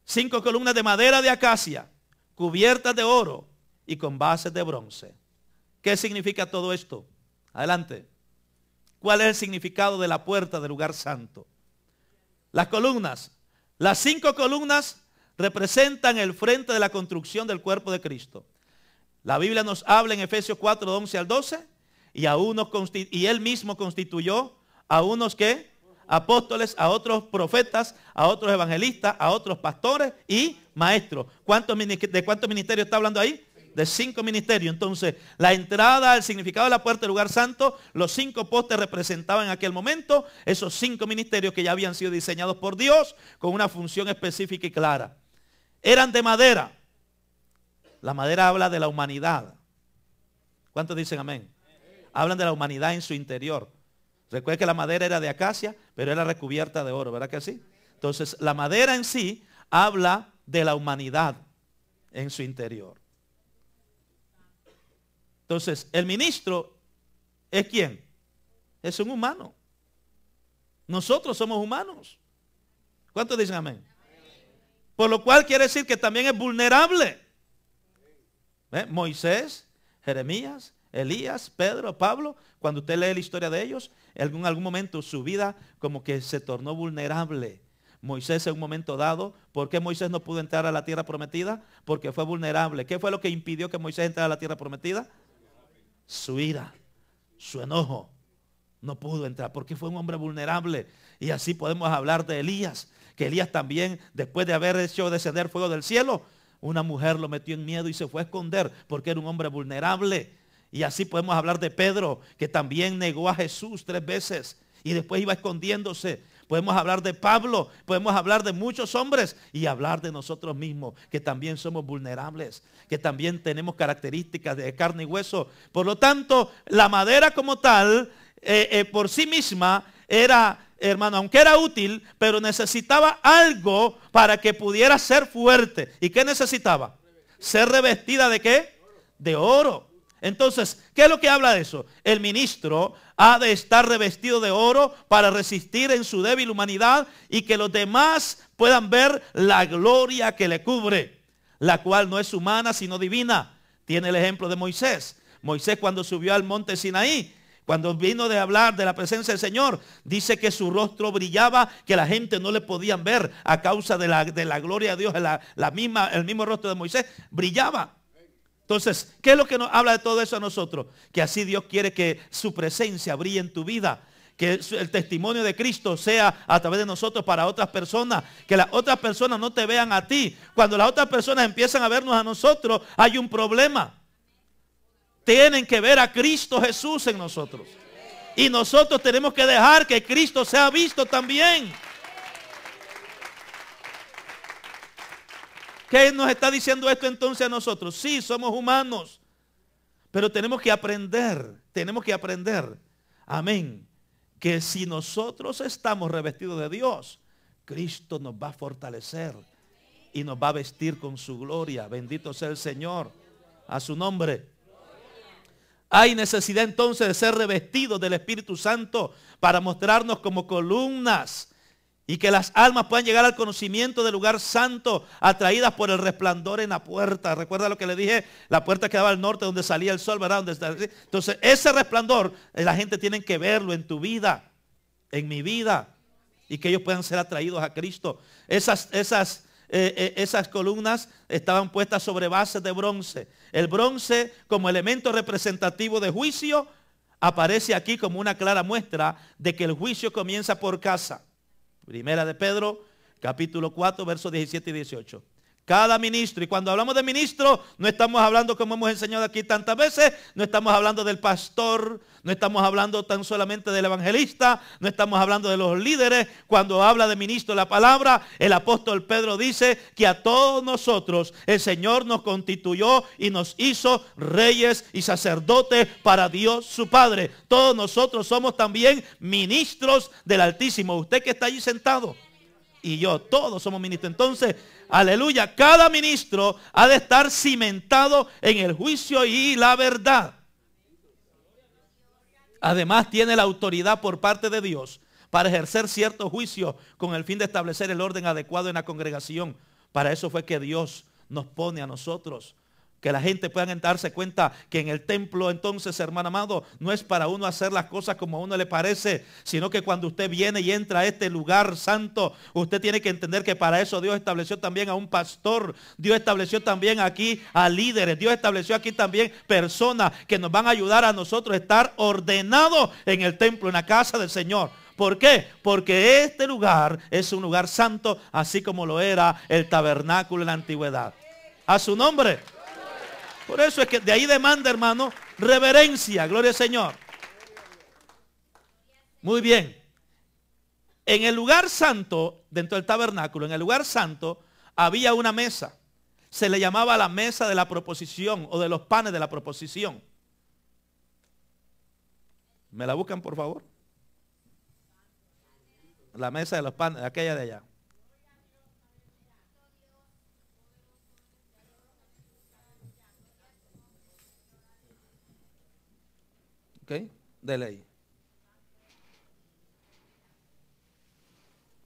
5 columnas de madera de acacia, cubiertas de oro y con bases de bronce. ¿Qué significa todo esto? Adelante. ¿Cuál es el significado de la puerta del lugar santo? Las columnas. Las 5 columnas representan el frente de la construcción del cuerpo de Cristo. La Biblia nos habla en Efesios 4, 11 al 12. Y Él mismo constituyó a unos que apóstoles, a otros profetas, a otros evangelistas, a otros pastores y maestros. ¿De cuántos ministerios está hablando ahí? De 5 ministerios. Entonces, la entrada al significado de la puerta del lugar santo, los 5 postes representaban en aquel momento esos 5 ministerios que ya habían sido diseñados por Dios con una función específica y clara. Eran de madera. La madera habla de la humanidad. ¿Cuántos dicen amén? Hablan de la humanidad en su interior. Recuerden que la madera era de acacia, pero era recubierta de oro, ¿verdad que sí? Entonces, la madera en sí habla de la humanidad en su interior. Entonces, el ministro es ¿quién? Es un humano. Nosotros somos humanos. ¿Cuántos dicen amén? Por lo cual quiere decir que también es vulnerable. Moisés, Jeremías, Elías, Pedro, Pablo, cuando usted lee la historia de ellos, en algún momento su vida como que se tornó vulnerable. Moisés en un momento dado, ¿por qué Moisés no pudo entrar a la tierra prometida? Porque fue vulnerable. ¿Qué fue lo que impidió que Moisés entrara a la tierra prometida? Su ira, su enojo. No pudo entrar porque fue un hombre vulnerable. Y así podemos hablar de Elías, que Elías también, después de haber hecho descender fuego del cielo, una mujer lo metió en miedo y se fue a esconder porque era un hombre vulnerable. Y así podemos hablar de Pedro, que también negó a Jesús 3 veces y después iba escondiéndose. Podemos hablar de Pablo, podemos hablar de muchos hombres y hablar de nosotros mismos, que también somos vulnerables, que también tenemos características de carne y hueso. Por lo tanto, la madera como tal, por sí misma, era, hermano, aunque era útil, pero necesitaba algo para que pudiera ser fuerte. ¿Y qué necesitaba? Ser revestida ¿de qué? De oro. Entonces, ¿qué es lo que habla de eso? El ministro ha de estar revestido de oro para resistir en su débil humanidad y que los demás puedan ver la gloria que le cubre, la cual no es humana sino divina. Tiene el ejemplo de Moisés. Moisés, cuando subió al monte Sinaí, cuando vino de hablar de la presencia del Señor, dice que su rostro brillaba, que la gente no le podían ver a causa de la gloria de Dios. El mismo rostro de Moisés brillaba. Entonces, ¿qué es lo que nos habla de todo eso a nosotros? Que así Dios quiere que su presencia brille en tu vida. Que el testimonio de Cristo sea a través de nosotros para otras personas. Que las otras personas no te vean a ti. Cuando las otras personas empiezan a vernos a nosotros, hay un problema. Tienen que ver a Cristo Jesús en nosotros. Y nosotros tenemos que dejar que Cristo sea visto también. ¿Qué nos está diciendo esto entonces a nosotros? Sí, somos humanos, pero tenemos que aprender, amén, que si nosotros estamos revestidos de Dios, Cristo nos va a fortalecer y nos va a vestir con su gloria. Bendito sea el Señor, a su nombre. Hay necesidad entonces de ser revestidos del Espíritu Santo para mostrarnos como columnas y que las almas puedan llegar al conocimiento del lugar santo, atraídas por el resplandor en la puerta. Recuerda lo que le dije, la puerta que daba al norte donde salía el sol, ¿verdad? Entonces ese resplandor, la gente tiene que verlo en tu vida, en mi vida, y que ellos puedan ser atraídos a Cristo. Esas columnas estaban puestas sobre bases de bronce. El bronce, como elemento representativo de juicio, aparece aquí como una clara muestra de que el juicio comienza por casa. Primera de Pedro, capítulo 4, versos 17 y 18. Cada ministro, y cuando hablamos de ministro, no estamos hablando, como hemos enseñado aquí tantas veces, no estamos hablando del pastor, no estamos hablando tan solamente del evangelista, no estamos hablando de los líderes. Cuando habla de ministro de la palabra, el apóstol Pedro dice que a todos nosotros el Señor nos constituyó y nos hizo reyes y sacerdotes para Dios su Padre. Todos nosotros somos también ministros del Altísimo. Usted que está allí sentado y yo, todos somos ministros. Entonces, aleluya, cada ministro ha de estar cimentado en el juicio y la verdad. Además tiene la autoridad por parte de Dios para ejercer ciertos juicios con el fin de establecer el orden adecuado en la congregación. Para eso fue que Dios nos pone a nosotros. Que la gente pueda darse cuenta que en el templo entonces, hermano amado, no es para uno hacer las cosas como a uno le parece, sino que cuando usted viene y entra a este lugar santo, usted tiene que entender que para eso Dios estableció también a un pastor. Dios estableció también aquí a líderes. Dios estableció aquí también personas que nos van a ayudar a nosotros a estar ordenados en el templo, en la casa del Señor. ¿Por qué? Porque este lugar es un lugar santo, así como lo era el tabernáculo en la antigüedad. A su nombre. Por eso es que de ahí demanda, hermano, reverencia. Gloria al Señor. Muy bien. En el lugar santo, dentro del tabernáculo, en el lugar santo, había una mesa. Se le llamaba la mesa de la proposición o de los panes de la proposición. ¿Me la buscan, por favor? La mesa de los panes, aquella de allá. ¿Ok? Dele ahí.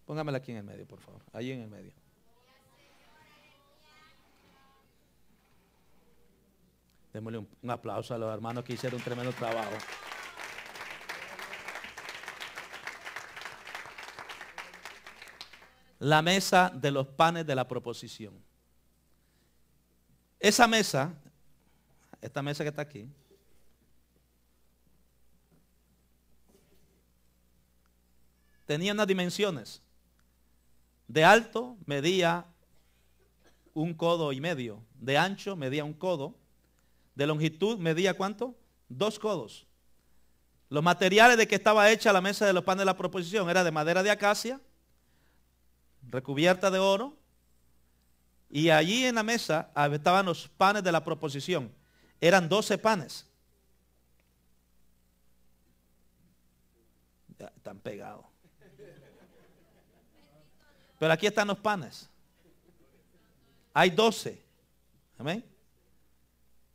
Póngamela aquí en el medio, por favor. Ahí en el medio. Démosle un aplauso a los hermanos que hicieron un tremendo trabajo. La mesa de los panes de la proposición. Esa mesa, esta mesa que está aquí, tenía unas dimensiones. De alto medía 1,5 codos. De ancho medía 1 codo. De longitud medía ¿cuánto? 2 codos. Los materiales de que estaba hecha la mesa de los panes de la proposición era de madera de acacia, recubierta de oro. Y allí en la mesa estaban los panes de la proposición. Eran 12 panes. Ya están pegados. Pero aquí están los panes. Hay 12. Amén.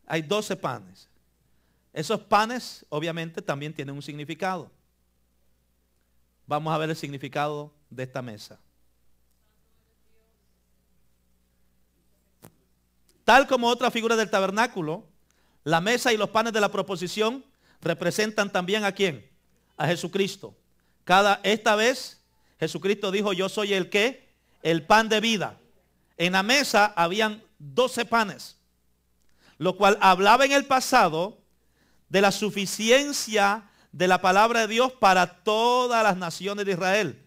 Hay 12 panes. Esos panes obviamente también tienen un significado. Vamos a ver el significado de esta mesa. Tal como otra figura del tabernáculo, la mesa y los panes de la proposición representan también ¿a quién? A Jesucristo. Esta vez Jesucristo dijo, yo soy el ¿qué? El pan de vida. En la mesa habían 12 panes, lo cual hablaba en el pasado de la suficiencia de la palabra de Dios para todas las naciones de Israel,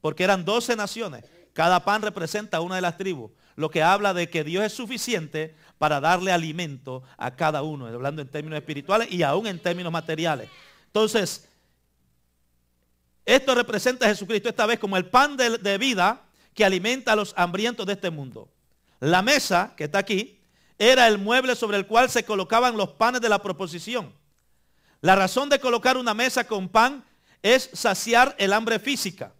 porque eran 12 naciones. Cada pan representa una de las tribus, lo que habla de que Dios es suficiente para darle alimento a cada uno, hablando en términos espirituales y aún en términos materiales. Entonces, esto representa a Jesucristo esta vez como el pan de vida que alimenta a los hambrientos de este mundo. La mesa, que está aquí, era el mueble sobre el cual se colocaban los panes de la proposición. La razón de colocar una mesa con pan es saciar el hambre física.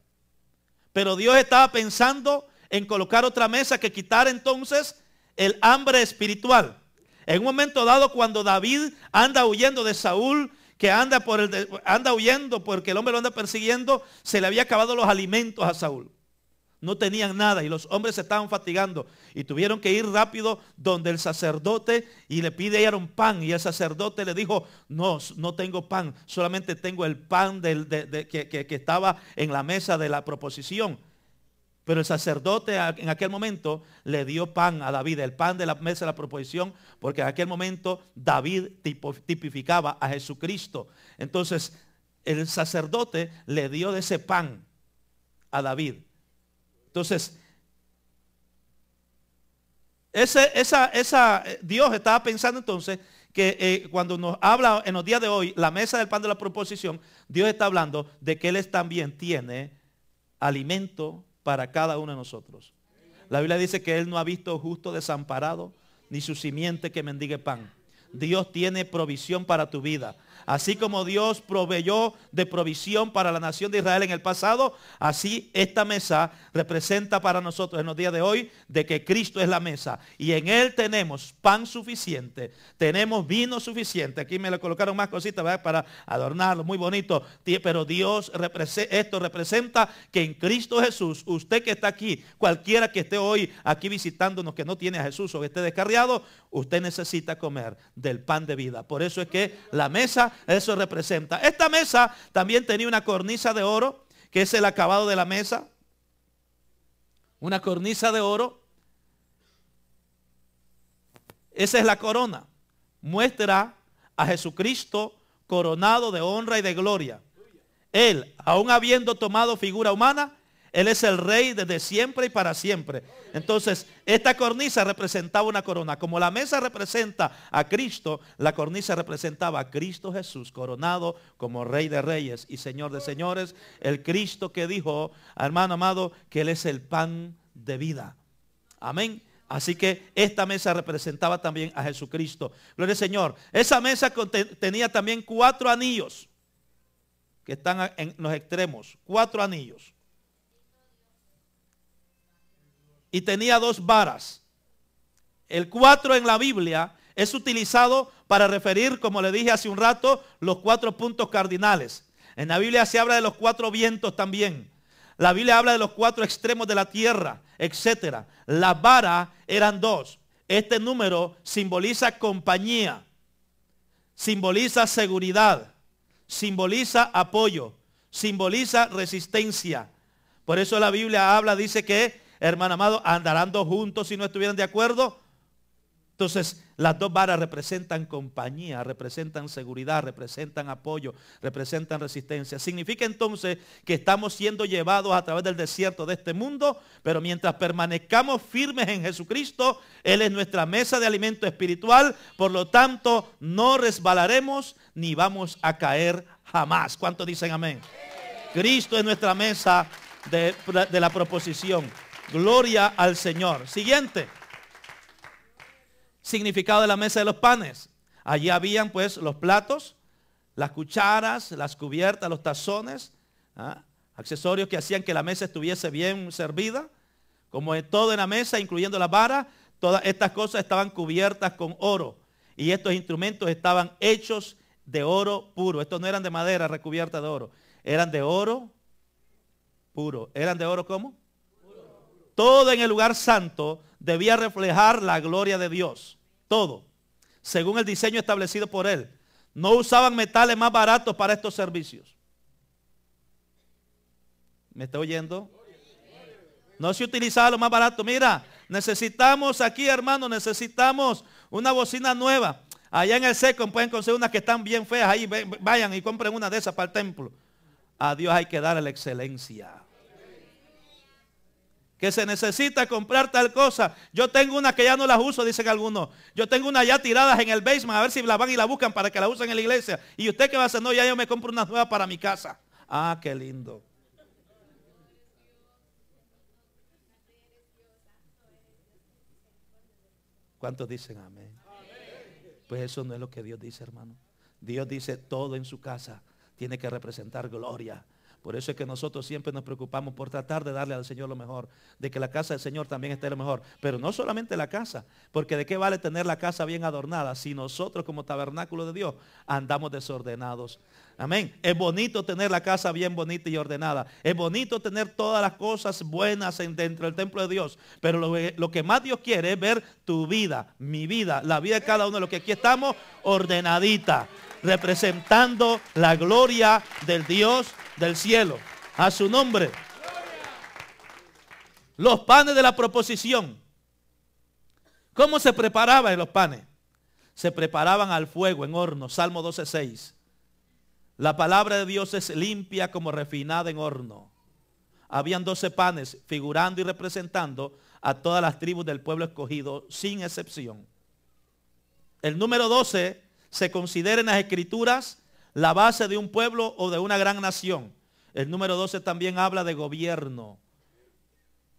Pero Dios estaba pensando en colocar otra mesa que quitara entonces el hambre espiritual. En un momento dado, cuando David anda huyendo de Saúl, que anda huyendo porque el hombre lo anda persiguiendo, se le había acabado los alimentos a Saúl. No tenían nada y los hombres se estaban fatigando y tuvieron que ir rápido donde el sacerdote y le pide a Aarón pan, y el sacerdote le dijo, no tengo pan, solamente tengo el pan que estaba en la mesa de la proposición. Pero el sacerdote en aquel momento le dio pan a David, el pan de la mesa de la proposición, porque en aquel momento David tipificaba a Jesucristo. Entonces el sacerdote le dio de ese pan a David. Entonces, Dios estaba pensando entonces que cuando nos habla en los días de hoy, la mesa del pan de la proposición, Dios está hablando de que Él también tiene alimento para cada uno de nosotros. La Biblia dice que Él no ha visto justo desamparado, ni su simiente que mendigue pan. Dios tiene provisión para tu vida. Así como Dios proveyó de provisión para la nación de Israel en el pasado, así esta mesa representa para nosotros en los días de hoy de que Cristo es la mesa. Y en Él tenemos pan suficiente, tenemos vino suficiente. Aquí me le colocaron más cositas, ¿verdad?, para adornarlo, muy bonito. Pero esto representa que en Cristo Jesús, usted que está aquí, cualquiera que esté hoy aquí visitándonos que no tiene a Jesús o que esté descarriado, usted necesita comer del pan de vida. Por eso es que la mesa, eso representa. Esta mesa también tenía una cornisa de oro, que es el acabado de la mesa. Una cornisa de oro. Esa es la corona. Muestra a Jesucristo coronado de honra y de gloria. Él, aun habiendo tomado figura humana, Él es el rey desde siempre y para siempre. Entonces, esta cornisa representaba una corona. Como la mesa representa a Cristo, la cornisa representaba a Cristo Jesús, coronado como Rey de Reyes y Señor de Señores. El Cristo que dijo, hermano amado, que Él es el pan de vida. Amén. Así que esta mesa representaba también a Jesucristo. Gloria al Señor. Esa mesa tenía también 4 anillos que están en los extremos. 4 anillos. Y tenía 2 varas. El 4 en la Biblia es utilizado para referir, como le dije hace un rato, los 4 puntos cardinales. En la Biblia se habla de los 4 vientos también. La Biblia habla de los 4 extremos de la tierra, etc. Las varas eran 2. Este número simboliza compañía, simboliza seguridad, simboliza apoyo, simboliza resistencia. Por eso la Biblia habla, dice que, hermano amado, andarán 2 juntos si no estuvieran de acuerdo. Entonces, las dos varas representan compañía, representan seguridad, representan apoyo, representan resistencia. Significa entonces que estamos siendo llevados a través del desierto de este mundo, pero mientras permanezcamos firmes en Jesucristo, Él es nuestra mesa de alimento espiritual, por lo tanto, no resbalaremos ni vamos a caer jamás. ¿Cuántos dicen amén? Cristo es nuestra mesa de la proposición. Gloria al Señor. Siguiente. Significado de la mesa de los panes. Allí habían pues los platos, las cucharas, las cubiertas, los tazones, accesorios que hacían que la mesa estuviese bien servida. Como todo en la mesa, incluyendo la vara, todas estas cosas estaban cubiertas con oro. Y estos instrumentos estaban hechos de oro puro. Estos no eran de madera recubierta de oro. Eran de oro puro. ¿Eran de oro cómo? Todo en el lugar santo debía reflejar la gloria de Dios. Todo. Según el diseño establecido por Él. No usaban metales más baratos para estos servicios. ¿Me está oyendo? No se utilizaba lo más barato. Mira, necesitamos aquí, hermano, necesitamos una bocina nueva. Allá en el Secon pueden conseguir unas que están bien feas. Ahí vayan y compren una de esas para el templo. A Dios hay que darle la excelencia. Que se necesita comprar tal cosa. Yo tengo una que ya no las uso, dicen algunos. Yo tengo una ya tiradas en el basement, a ver si la van y la buscan para que la usen en la iglesia. Y usted qué va a hacer, no, ya yo me compro una nueva para mi casa. Ah, qué lindo. ¿Cuántos dicen amén? Pues eso no es lo que Dios dice, hermano. Dios dice todo en su casa tiene que representar gloria. Por eso es que nosotros siempre nos preocupamos por tratar de darle al Señor lo mejor, de que la casa del Señor también esté lo mejor. Pero no solamente la casa, porque de qué vale tener la casa bien adornada si nosotros como tabernáculo de Dios andamos desordenados. Amén. Es bonito tener la casa bien bonita y ordenada. Es bonito tener todas las cosas buenas dentro del templo de Dios. Pero lo que más Dios quiere es ver tu vida, mi vida, la vida de cada uno de los que aquí estamos ordenadita, representando la gloria del Dios del cielo. A su nombre. Los panes de la proposición. ¿Cómo se preparaban los panes? Se preparaban al fuego, en horno. Salmo 12:6. La palabra de Dios es limpia como refinada en horno. Habían 12 panes figurando y representando a todas las tribus del pueblo escogido, sin excepción. El número 12 se considera en las escrituras la base de un pueblo o de una gran nación. El número 12 también habla de gobierno.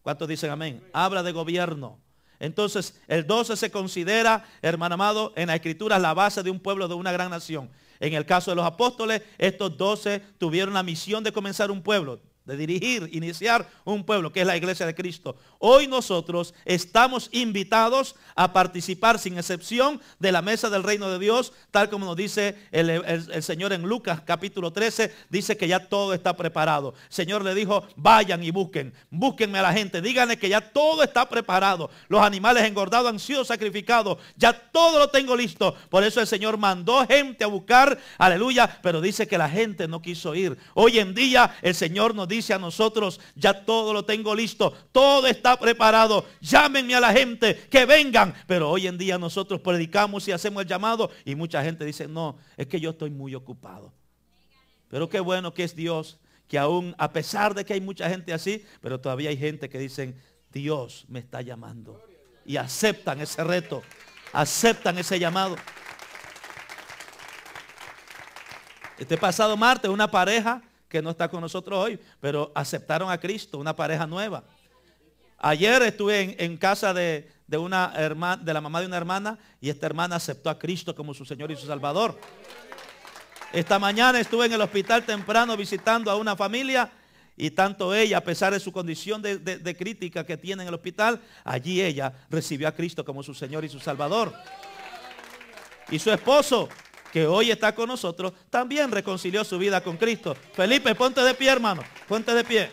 ¿Cuántos dicen amén? Habla de gobierno. Entonces, el 12 se considera, hermano amado, en las escrituras la base de un pueblo, de una gran nación. En el caso de los apóstoles, estos 12 tuvieron la misión de comenzar un pueblo, de dirigir, iniciar un pueblo, que es la iglesia de Cristo. Hoy nosotros estamos invitados a participar sin excepción de la mesa del reino de Dios, tal como nos dice el Señor en Lucas capítulo 13, dice que ya todo está preparado. El Señor le dijo, vayan y búsquenme a la gente, díganle que ya todo está preparado. Los animales engordados han sido sacrificados, ya todo lo tengo listo. Por eso el Señor mandó gente a buscar, aleluya, pero dice que la gente no quiso ir. Hoy en día el Señor nos dice a nosotros, ya todo lo tengo listo, todo está preparado, llámenme a la gente que vengan. Pero hoy en día nosotros predicamos y hacemos el llamado y mucha gente dice, no, es que yo estoy muy ocupado. Pero qué bueno que es Dios, que aún a pesar de que hay mucha gente así, pero todavía hay gente que dicen, Dios me está llamando, y aceptan ese reto, aceptan ese llamado. Este pasado martes una pareja que no está con nosotros hoy, pero aceptaron a Cristo, una pareja nueva. Ayer estuve en casa de una hermana, de la mamá de una hermana, y esta hermana aceptó a Cristo como su Señor y su Salvador. Esta mañana estuve en el hospital temprano visitando a una familia, y tanto ella, a pesar de su condición de crítica que tiene en el hospital, allí ella recibió a Cristo como su Señor y su Salvador. Y su esposo, que hoy está con nosotros, también reconcilió su vida con Cristo. Felipe, ponte de pie, hermano, ponte de pie.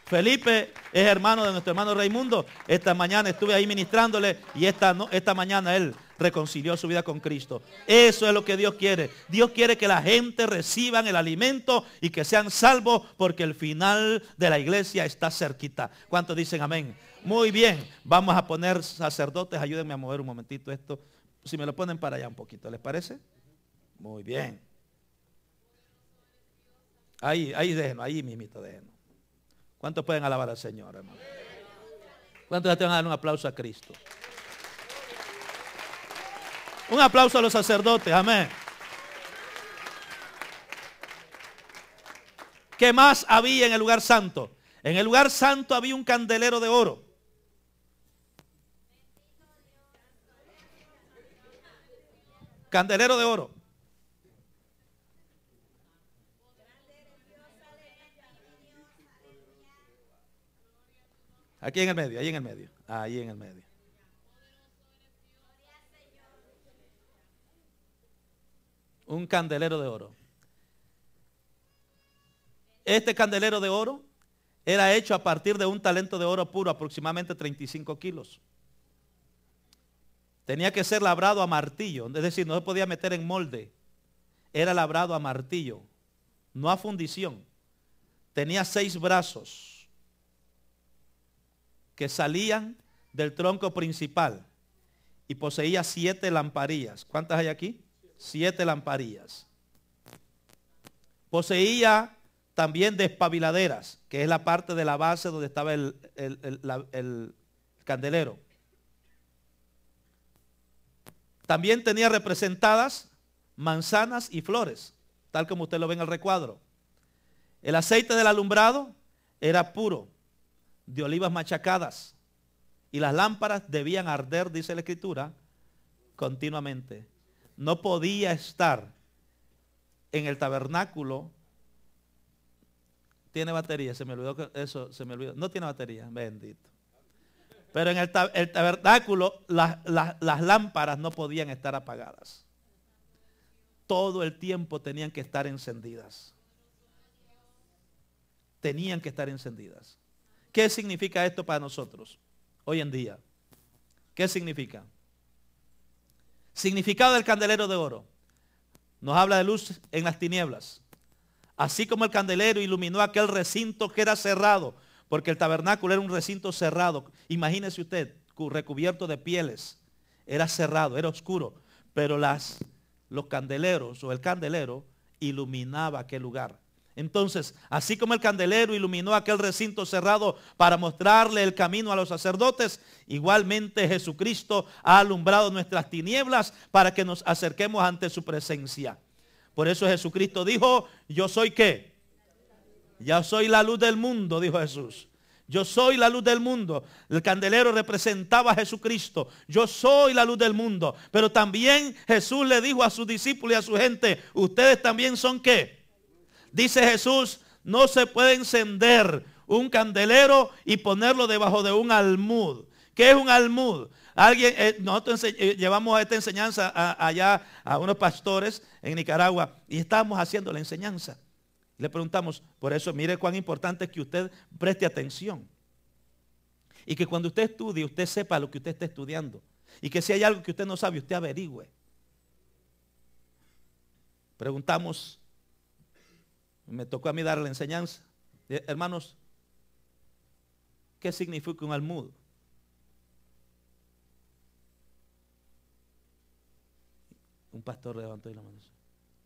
Felipe es hermano de nuestro hermano Raimundo. Esta mañana estuve ahí ministrándole y esta mañana él reconcilió su vida con Cristo. Eso es lo que Dios quiere. Dios quiere que la gente reciban el alimento y que sean salvos, porque el final de la iglesia está cerquita. ¿Cuántos dicen amén? Muy bien, vamos a poner sacerdotes, ayúdenme a mover un momentito esto. Si me lo ponen para allá un poquito, ¿les parece? Muy bien. Ahí déjenlo, ahí mismito déjenlo. ¿Cuántos pueden alabar al Señor, hermano? ¿Cuántos te van a dar un aplauso a Cristo? Un aplauso a los sacerdotes, amén. ¿Qué más había en el lugar santo? En el lugar santo había un candelero de oro. Candelero de oro. Aquí en el medio, ahí en el medio. Ahí en el medio. Un candelero de oro. Este candelero de oro era hecho a partir de un talento de oro puro, aproximadamente 35 kilos. Tenía que ser labrado a martillo, es decir, no se podía meter en molde. Era labrado a martillo, no a fundición. Tenía 6 brazos que salían del tronco principal y poseía 7 lamparillas. ¿Cuántas hay aquí? 7 lamparillas. Poseía también despabiladeras, que es la parte de la base donde estaba el candelero. También tenía representadas manzanas y flores, tal como usted lo ve en el recuadro. El aceite del alumbrado era puro, de olivas machacadas, y las lámparas debían arder, dice la Escritura, continuamente. No podía estar en el tabernáculo. Tiene batería, se me olvidó eso, se me olvidó. No tiene batería, bendito. Pero en el tabernáculo las lámparas no podían estar apagadas. Todo el tiempo tenían que estar encendidas. Tenían que estar encendidas. ¿Qué significa esto para nosotros hoy en día? ¿Qué significa? Significado del candelero de oro. Nos habla de luz en las tinieblas. Así como el candelero iluminó aquel recinto que era cerrado, porque el tabernáculo era un recinto cerrado. Imagínese usted, recubierto de pieles. Era cerrado, era oscuro. Pero los candeleros o el candelero iluminaba aquel lugar. Entonces, así como el candelero iluminó aquel recinto cerrado para mostrarle el camino a los sacerdotes, igualmente Jesucristo ha alumbrado nuestras tinieblas para que nos acerquemos ante su presencia. Por eso Jesucristo dijo, yo soy ¿qué? Ya soy la luz del mundo, dijo Jesús. Yo soy la luz del mundo. El candelero representaba a Jesucristo. Yo soy la luz del mundo. Pero también Jesús le dijo a sus discípulos y a su gente, ustedes también son ¿qué? Dice Jesús, no se puede encender un candelero y ponerlo debajo de un almud. ¿Qué es un almud? Nosotros llevamos esta enseñanza allá a unos pastores en Nicaragua y estábamos haciendo la enseñanza. Le preguntamos, por eso mire cuán importante es que usted preste atención. Y que cuando usted estudie, usted sepa lo que usted está estudiando. Y que si hay algo que usted no sabe, usted averigüe. Preguntamos, me tocó a mí dar la enseñanza. Hermanos, ¿qué significa un almud? Un pastor levantó la mano.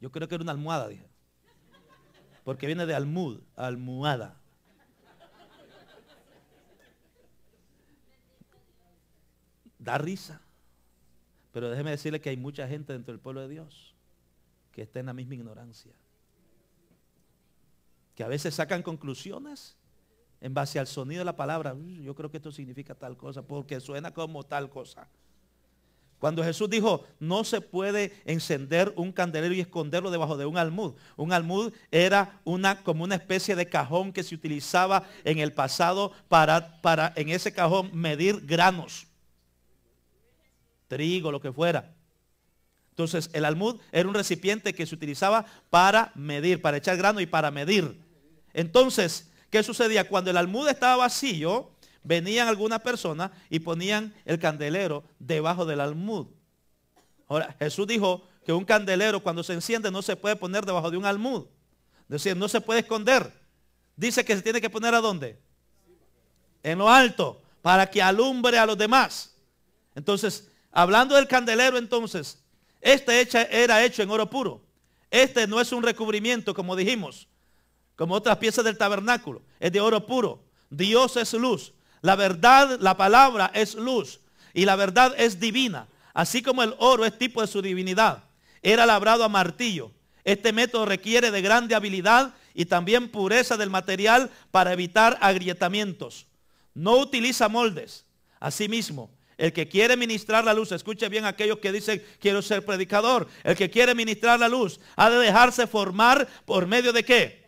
Yo creo que era una almohada, dije. Porque viene de almud, almohada. Da risa. Pero déjeme decirle que hay mucha gente dentro del pueblo de Dios que está en la misma ignorancia. Que a veces sacan conclusiones en base al sonido de la palabra. Yo creo que esto significa tal cosa porque suena como tal cosa. Cuando Jesús dijo, no se puede encender un candelero y esconderlo debajo de un almud. Un almud era como una especie de cajón que se utilizaba en el pasado para en ese cajón medir granos. Trigo, lo que fuera. Entonces el almud era un recipiente que se utilizaba para medir, para echar grano y para medir. Entonces, ¿qué sucedía? Cuando el almud estaba vacío, venían algunas personas y ponían el candelero debajo del almud. Ahora, Jesús dijo que un candelero cuando se enciende no se puede poner debajo de un almud. Es decir, no se puede esconder. Dice que se tiene que poner ¿a dónde? En lo alto. para que alumbre a los demás. Entonces, hablando del candelero, entonces, era hecho en oro puro. Este no es un recubrimiento, como dijimos, como otras piezas del tabernáculo. Es de oro puro. Dios es luz. La verdad, la palabra es luz. Y la verdad es divina. Así como el oro es tipo de su divinidad. Era labrado a martillo. Este método requiere de grande habilidad y también pureza del material para evitar agrietamientos. No utiliza moldes. Asimismo, el que quiere ministrar la luz, escuche bien aquellos que dicen quiero ser predicador. El que quiere ministrar la luz ha de dejarse formar por medio de ¿qué?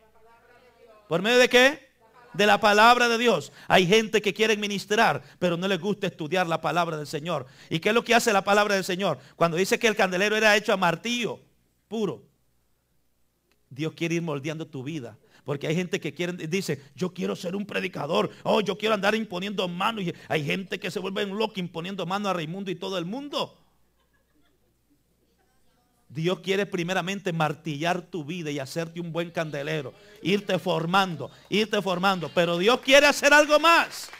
¿Por medio de qué? De la palabra de Dios. Hay gente que quiere ministrar, pero no les gusta estudiar la palabra del Señor. ¿Y qué es lo que hace la palabra del Señor? Cuando dice que el candelero era hecho a martillo puro, Dios quiere ir moldeando tu vida. Porque hay gente que dice, yo quiero ser un predicador. Oh, yo quiero andar imponiendo manos. Y hay gente que se vuelve loca imponiendo manos a Raimundo y todo el mundo. Dios quiere primeramente martillar tu vida y hacerte un buen candelero. Irte formando. Pero Dios quiere hacer algo más.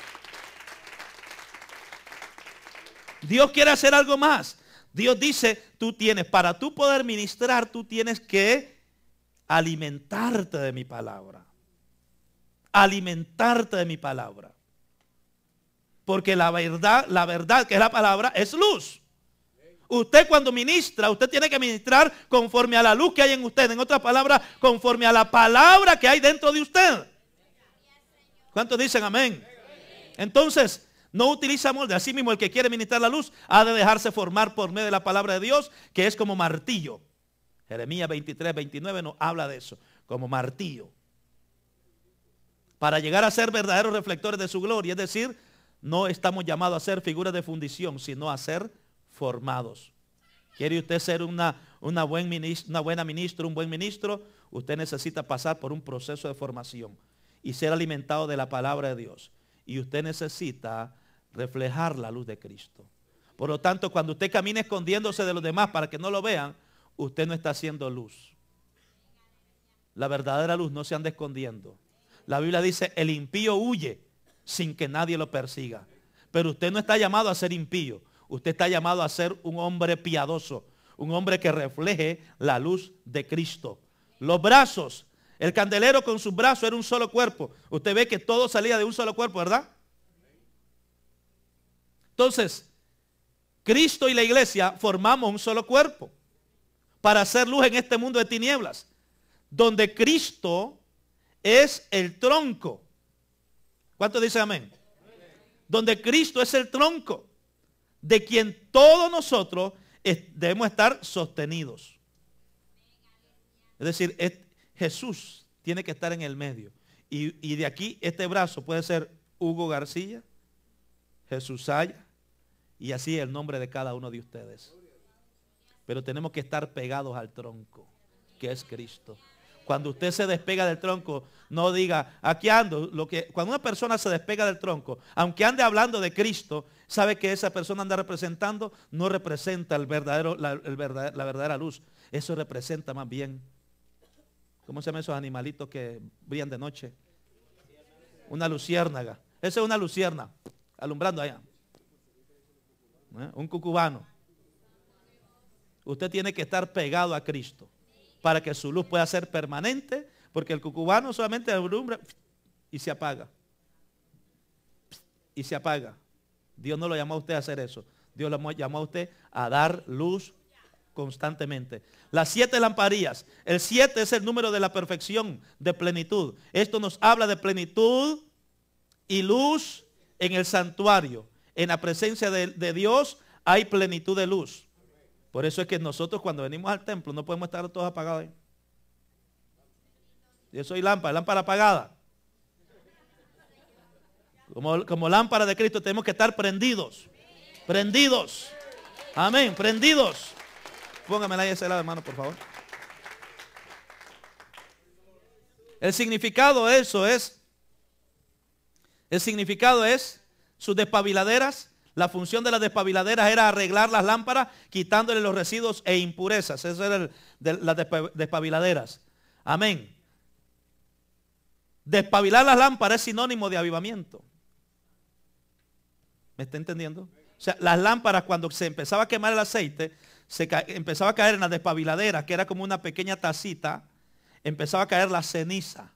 Dios quiere hacer algo más. Dios dice, para tú poder ministrar, tú tienes que alimentarte de mi palabra. Alimentarte de mi palabra. Porque la verdad que es la palabra, es luz. Usted cuando ministra, usted tiene que ministrar conforme a la luz que hay en usted. En otras palabras, conforme a la palabra que hay dentro de usted. ¿Cuántos dicen amén? Entonces, no utiliza molde. Así mismo el que quiere ministrar la luz ha de dejarse formar por medio de la palabra de Dios, que es como martillo. Jeremías 23, 29 nos habla de eso, como martillo. Para llegar a ser verdaderos reflectores de su gloria, es decir, no estamos llamados a ser figuras de fundición, sino a ser formados. ¿Quiere usted ser una buena ministra, un buen ministro? Usted necesita pasar por un proceso de formación y ser alimentado de la palabra de Dios. Y usted necesita reflejar la luz de Cristo. Por lo tanto, cuando usted camina escondiéndose de los demás para que no lo vean, usted no está haciendo luz. La verdadera luz no se anda escondiendo. La Biblia dice, el impío huye sin que nadie lo persiga. Pero usted no está llamado a ser impío. Usted está llamado a ser un hombre piadoso. Un hombre que refleje la luz de Cristo. Los brazos. El candelero con sus brazos era un solo cuerpo. Usted ve que todo salía de un solo cuerpo, ¿verdad? Entonces, Cristo y la iglesia formamos un solo cuerpo para hacer luz en este mundo de tinieblas, donde Cristo es el tronco. ¿Cuántos dicen amén? Donde Cristo es el tronco, de quien todos nosotros debemos estar sostenidos. Es decir, Jesús tiene que estar en el medio. Y de aquí este brazo puede ser Hugo García, Jesús Saya, y así el nombre de cada uno de ustedes. Pero tenemos que estar pegados al tronco, que es Cristo. Cuando usted se despega del tronco, no diga, aquí ando. Cuando una persona se despega del tronco, aunque ande hablando de Cristo, sabe que esa persona anda representando, no representa la verdadera luz. Eso representa más bien, ¿cómo se llaman esos animalitos que brillan de noche? Una luciérnaga. Esa es una lucierna, alumbrando allá. Un cucubano. Usted tiene que estar pegado a Cristo para que su luz pueda ser permanente, porque el cucubano solamente alumbra y se apaga. Y se apaga. Dios no lo llamó a usted a hacer eso. Dios lo llamó a usted a dar luz constantemente. Las 7 lamparillas. El 7 es el número de la perfección, de plenitud. Esto nos habla de plenitud y luz en el santuario. En la presencia de Dios hay plenitud de luz. Por eso es que nosotros cuando venimos al templo no podemos estar todos apagados ahí. Yo soy lámpara apagada. Como lámpara de Cristo tenemos que estar prendidos. Prendidos. Amén, prendidos. Póngamela ahí a ese lado, hermano, por favor. El significado de eso es sus despabiladeras. La función de las despabiladeras era arreglar las lámparas, quitándole los residuos e impurezas. Eso era las despabiladeras. Amén. Despabilar las lámparas es sinónimo de avivamiento. ¿Me está entendiendo? O sea, las lámparas, cuando se empezaba a quemar el aceite, empezaba a caer en las despabiladeras, que era como una pequeña tacita, empezaba a caer la ceniza.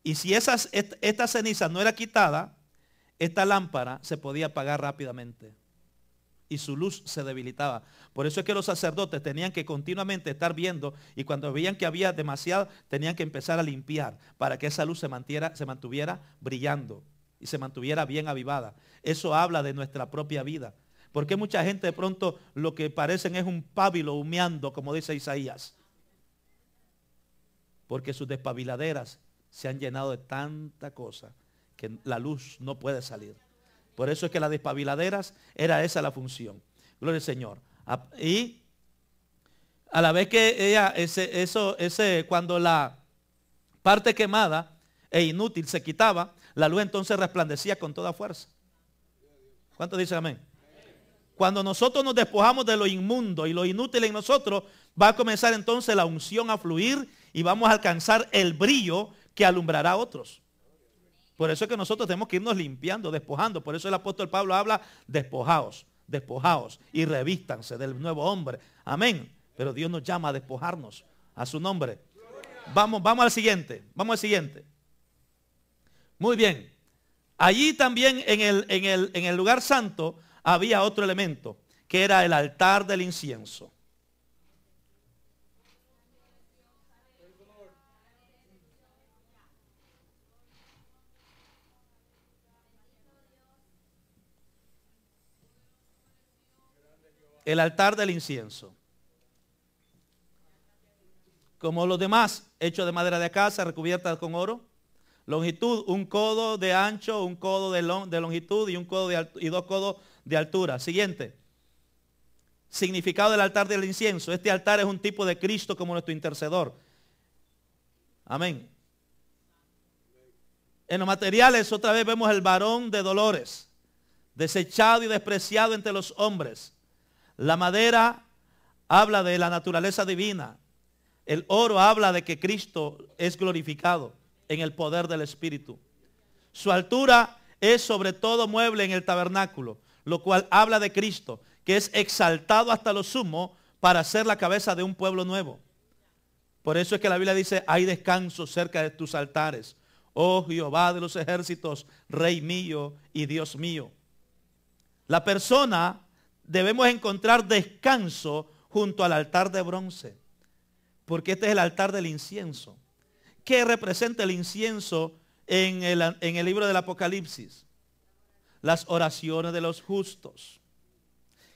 Y si esta ceniza no era quitada, esta lámpara se podía apagar rápidamente y su luz se debilitaba. Por eso es que los sacerdotes tenían que continuamente estar viendo, y cuando veían que había demasiado, tenían que empezar a limpiar para que esa luz se mantuviera brillando y se mantuviera bien avivada. Eso habla de nuestra propia vida. Porque mucha gente de pronto lo que parecen es un pábilo humeando, como dice Isaías. Porque sus despabiladeras se han llenado de tanta cosa que la luz no puede salir. Por eso es que las despabiladeras era esa la función. Gloria al Señor. Y a la vez que ella, cuando la parte quemada e inútil se quitaba, la luz entonces resplandecía con toda fuerza. ¿Cuántos dicen amén? Cuando nosotros nos despojamos de lo inmundo y lo inútil en nosotros, va a comenzar entonces la unción a fluir y vamos a alcanzar el brillo que alumbrará a otros. Por eso es que nosotros tenemos que irnos limpiando, despojando. Por eso el apóstol Pablo habla: despojaos, despojaos y revístanse del nuevo hombre. Amén. Pero Dios nos llama a despojarnos a su nombre. Vamos al siguiente. Vamos al siguiente. Muy bien. Allí también en el lugar santo había otro elemento, que era el altar del incienso. El altar del incienso. Como los demás, hecho de madera de acacia, recubierta con oro. Longitud, 1 codo de ancho, 1 codo de longitud y 2 codos de altura. Siguiente. Significado del altar del incienso. Este altar es un tipo de Cristo como nuestro intercedor. Amén. En los materiales otra vez vemos el varón de dolores, desechado y despreciado entre los hombres. La madera habla de la naturaleza divina. El oro habla de que Cristo es glorificado en el poder del Espíritu. Su altura es sobre todo mueble en el tabernáculo, lo cual habla de Cristo, que es exaltado hasta lo sumo para ser la cabeza de un pueblo nuevo. Por eso es que la Biblia dice: hay descanso cerca de tus altares, oh Jehová de los ejércitos, Rey mío y Dios mío. La persona debemos encontrar descanso junto al altar de bronce, porque este es el altar del incienso. ¿Qué representa el incienso en el libro del Apocalipsis? Las oraciones de los justos.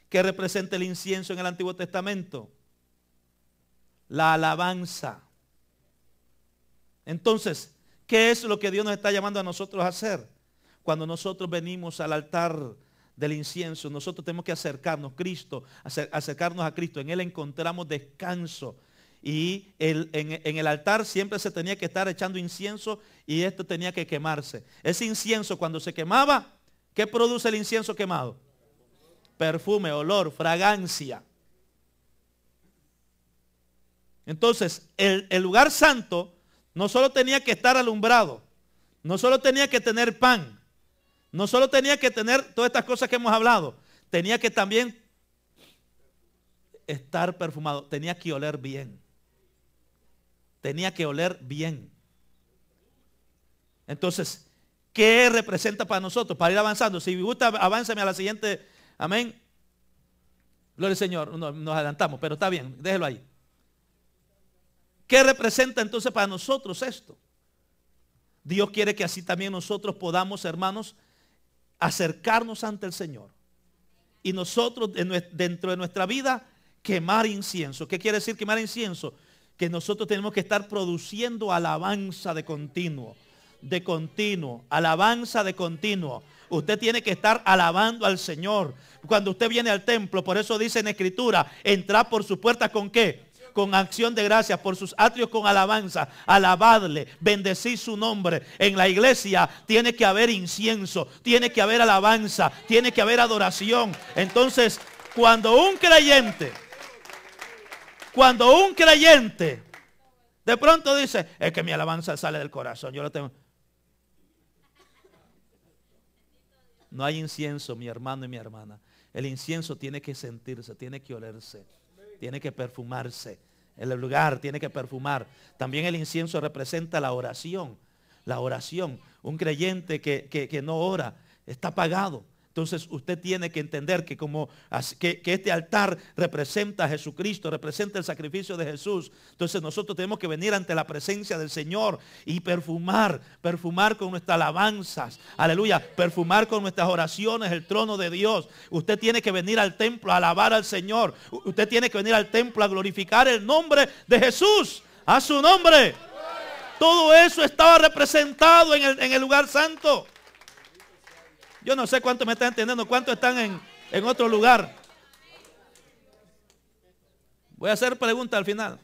¿Qué representa el incienso en el Antiguo Testamento? La alabanza. Entonces, ¿qué es lo que Dios nos está llamando a nosotros a hacer? Cuando nosotros venimos al altar del incienso, nosotros tenemos que acercarnos a Cristo. En Él encontramos descanso. Y en el altar siempre se tenía que estar echando incienso, y esto tenía que quemarse. Ese incienso, cuando se quemaba, ¿qué produce el incienso quemado? Perfume, olor, fragancia. Entonces, el lugar santo no solo tenía que estar alumbrado, no solo tenía que tener pan, no solo tenía que tener todas estas cosas que hemos hablado, tenía que también estar perfumado, tenía que oler bien. Tenía que oler bien. Entonces, ¿qué representa para nosotros? Para ir avanzando. Si me gusta, avánceme a la siguiente. Amén. Gloria al Señor. Nos adelantamos, pero está bien, déjelo ahí. ¿Qué representa entonces para nosotros esto? Dios quiere que así también nosotros podamos, hermanos, acercarnos ante el Señor. Y nosotros, dentro de nuestra vida, quemar incienso. ¿Qué quiere decir quemar incienso? Que nosotros tenemos que estar produciendo alabanza de continuo, alabanza de continuo. Usted tiene que estar alabando al Señor. Cuando usted viene al templo, por eso dice en Escritura: entrad por sus puertas ¿con qué? Con acción de gracias, por sus atrios con alabanza. Alabadle, bendecid su nombre. En la iglesia tiene que haber incienso, tiene que haber alabanza, tiene que haber adoración. Entonces, cuando un creyente de pronto dice: es que mi alabanza sale del corazón, yo lo tengo. No hay incienso, mi hermano y mi hermana. El incienso tiene que sentirse, tiene que olerse, tiene que perfumarse. El lugar tiene que perfumar. También el incienso representa la oración. La oración. Un creyente que no ora está apagado. Entonces usted tiene que entender que que este altar representa a Jesucristo, representa el sacrificio de Jesús. Entonces nosotros tenemos que venir ante la presencia del Señor y perfumar con nuestras alabanzas. Aleluya, perfumar con nuestras oraciones el trono de Dios. Usted tiene que venir al templo a alabar al Señor. Usted tiene que venir al templo a glorificar el nombre de Jesús. A su nombre. Todo eso estaba representado en el lugar santo. Yo no sé cuántos me están entendiendo, cuántos están en otro lugar. Voy a hacer preguntas al final.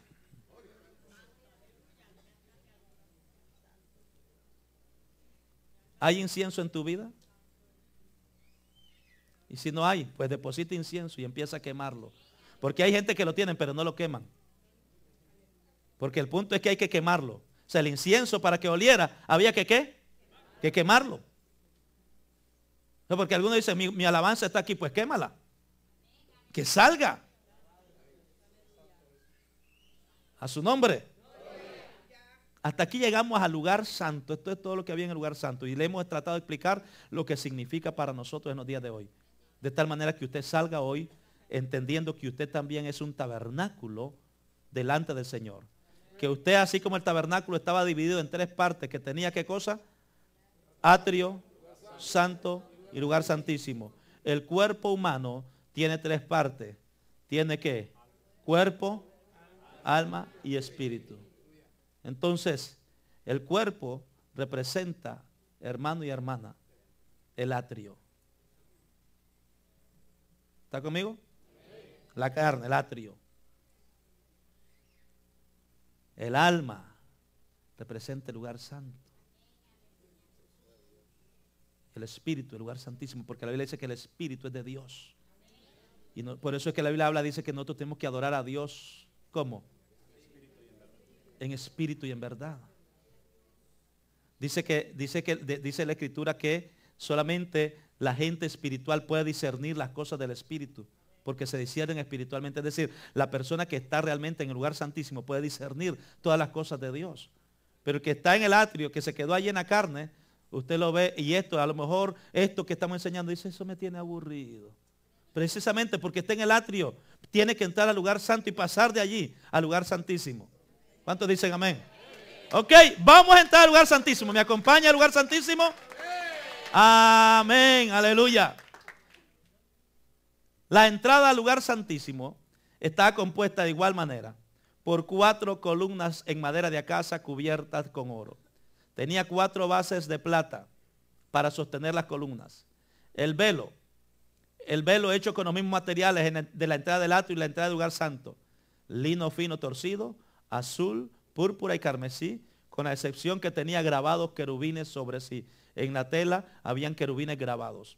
¿Hay incienso en tu vida? Y si no hay, pues deposita incienso y empieza a quemarlo. Porque hay gente que lo tienen, pero no lo queman. Porque el punto es que hay que quemarlo. O sea, el incienso para que oliera, había que ¿qué? Que quemarlo. No, porque algunos dicen, mi alabanza está aquí, pues quémala. Que salga. A su nombre. Hasta aquí llegamos al lugar santo. Esto es todo lo que había en el lugar santo. Y le hemos tratado de explicar lo que significa para nosotros en los días de hoy. De tal manera que usted salga hoy entendiendo que usted también es un tabernáculo delante del Señor. Que usted, así como el tabernáculo estaba dividido en tres partes, que tenía ¿qué cosa? Atrio, santo y lugar santísimo. El cuerpo humano tiene tres partes. ¿Tiene qué? Cuerpo, alma y espíritu. Entonces, el cuerpo representa, hermano y hermana, el atrio. ¿Está conmigo? La carne, el atrio. El alma representa el lugar santo. El espíritu, el lugar santísimo, porque la Biblia dice que el espíritu es de Dios. Y por eso es que la Biblia habla, dice que nosotros tenemos que adorar a Dios. ¿Cómo? En espíritu y en verdad. Dice la Escritura que solamente la gente espiritual puede discernir las cosas del espíritu, porque se disciernen espiritualmente. Es decir, la persona que está realmente en el lugar santísimo puede discernir todas las cosas de Dios. Pero el que está en el atrio, que se quedó allí en la carne, usted lo ve y a lo mejor esto que estamos enseñando, dice, eso me tiene aburrido. Precisamente porque está en el atrio, tiene que entrar al lugar santo y pasar de allí al lugar santísimo. ¿Cuántos dicen amén? Ok, vamos a entrar al lugar santísimo. ¿Me acompaña al lugar santísimo? Amén, aleluya. La entrada al lugar santísimo está compuesta de igual manera por 4 columnas en madera de acacia cubiertas con oro. Tenía 4 bases de plata para sostener las columnas. El velo hecho con los mismos materiales de la entrada del atrio y la entrada del lugar santo. Lino fino torcido, azul, púrpura y carmesí, con la excepción que tenía grabados querubines sobre sí. En la tela habían querubines grabados.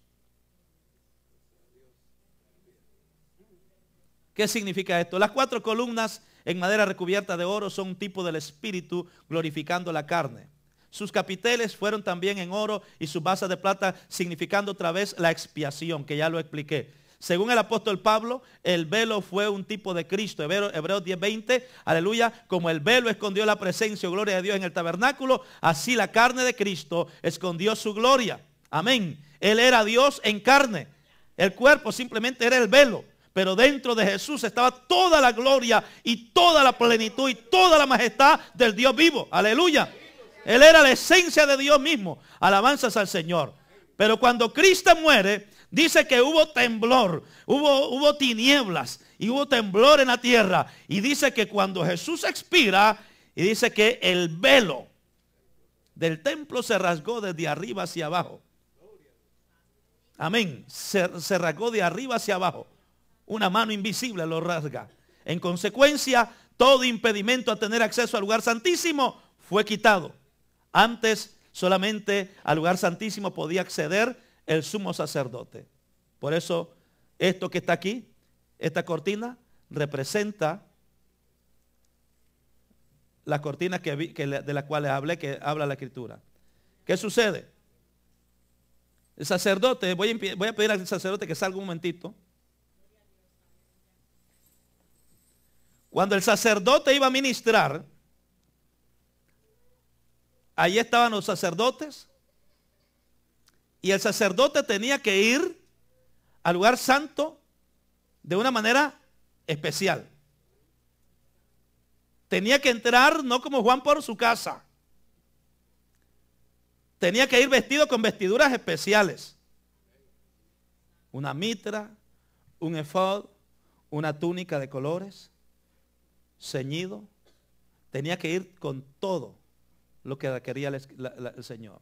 ¿Qué significa esto? Las 4 columnas en madera recubierta de oro son un tipo del espíritu glorificando la carne. Sus capiteles fueron también en oro y sus basas de plata, significando otra vez la expiación, que ya lo expliqué. Según el apóstol Pablo, el velo fue un tipo de Cristo. Hebreos 10:20, aleluya, como el velo escondió la presencia o gloria de Dios en el tabernáculo, así la carne de Cristo escondió su gloria. Amén. Él era Dios en carne. El cuerpo simplemente era el velo. Pero dentro de Jesús estaba toda la gloria y toda la plenitud y toda la majestad del Dios vivo. Aleluya. Él era la esencia de Dios mismo. Alabanzas al Señor. Pero cuando Cristo muere, dice que hubo temblor, hubo tinieblas y hubo temblor en la tierra. Y dice que cuando Jesús expira, y dice que el velo del templo se rasgó desde arriba hacia abajo. Amén. Se rasgó de arriba hacia abajo. Una mano invisible lo rasga. En consecuencia, todo impedimento a tener acceso al lugar santísimo fue quitado. Antes solamente al lugar santísimo podía acceder el sumo sacerdote. Por eso esto que está aquí, esta cortina, representa la cortina de la cual les hablé, que habla la Escritura. ¿Qué sucede? El sacerdote, voy a pedir al sacerdote que salga un momentito. Cuando el sacerdote iba a ministrar, allí estaban los sacerdotes y el sacerdote tenía que ir al lugar santo de una manera especial. Tenía que entrar no como Juan por su casa. Tenía que ir vestido con vestiduras especiales. Una mitra, un efod, una túnica de colores, ceñido. Tenía que ir con todo lo que quería el Señor.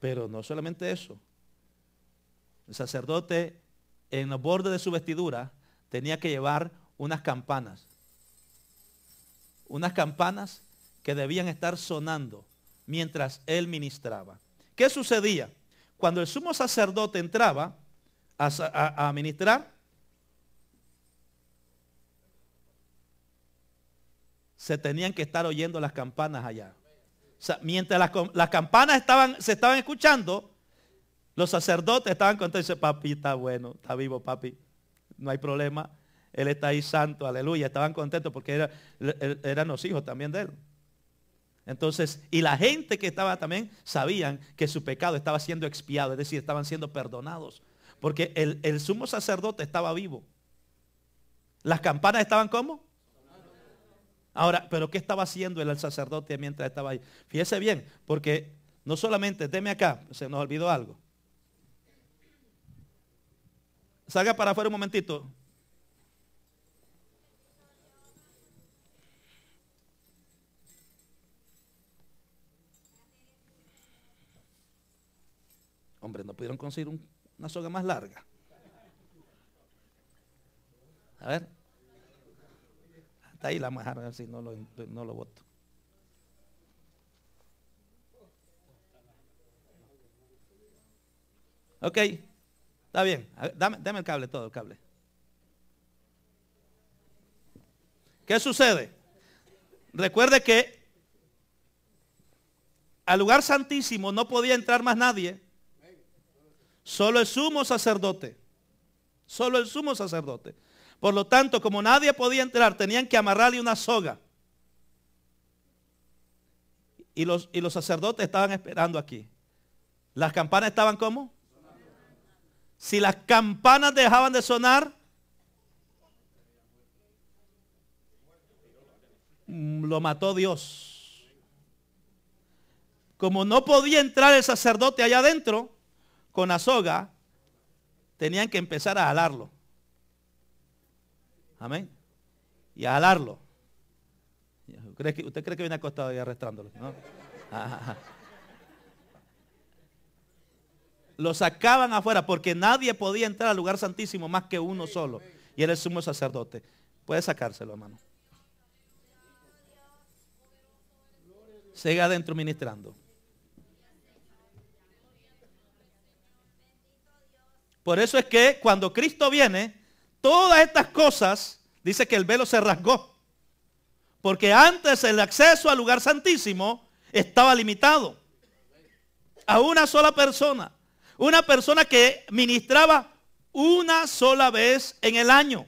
Pero no solamente eso. El sacerdote en los bordes de su vestidura tenía que llevar unas campanas. Unas campanas que debían estar sonando mientras él ministraba. ¿Qué sucedía? Cuando el sumo sacerdote entraba a ministrar, se tenían que estar oyendo las campanas allá. O sea, mientras las campanas se estaban escuchando, los sacerdotes estaban contentos. Dice, papi está bueno, está vivo papi, no hay problema, él está ahí santo, aleluya. Estaban contentos porque eran los hijos también de él. Entonces, y la gente que estaba también sabían que su pecado estaba siendo expiado, es decir, estaban siendo perdonados, porque el sumo sacerdote estaba vivo. Las campanas estaban ¿cómo? Ahora, pero ¿qué estaba haciendo el sacerdote mientras estaba ahí? Fíjese bien, porque no solamente, deme acá, se nos olvidó algo. Salga para afuera un momentito. Hombre, no pudieron conseguir una soga más larga. A ver. Hasta ahí la majaron, así no lo boto. Ok, está bien. Dame el cable, todo el cable. ¿Qué sucede? Recuerde que al lugar santísimo no podía entrar más nadie. Solo el sumo sacerdote. Solo el sumo sacerdote. Por lo tanto, como nadie podía entrar, tenían que amarrarle una soga. Y los sacerdotes estaban esperando aquí. ¿Las campanas estaban cómo? Si las campanas dejaban de sonar, lo mató Dios. Como no podía entrar el sacerdote allá adentro, con la soga, tenían que empezar a jalarlo. Amén. Y a jalarlo. ¿Usted cree que viene acostado y arrastrándolo? ¿No? Lo sacaban afuera porque nadie podía entrar al lugar santísimo más que uno solo. Y era el sumo sacerdote. Puede sacárselo, hermano. Siga adentro ministrando. Por eso es que cuando Cristo viene, todas estas cosas, dice que el velo se rasgó. Porque antes el acceso al lugar santísimo estaba limitado a una sola persona. Una persona que ministraba una sola vez en el año.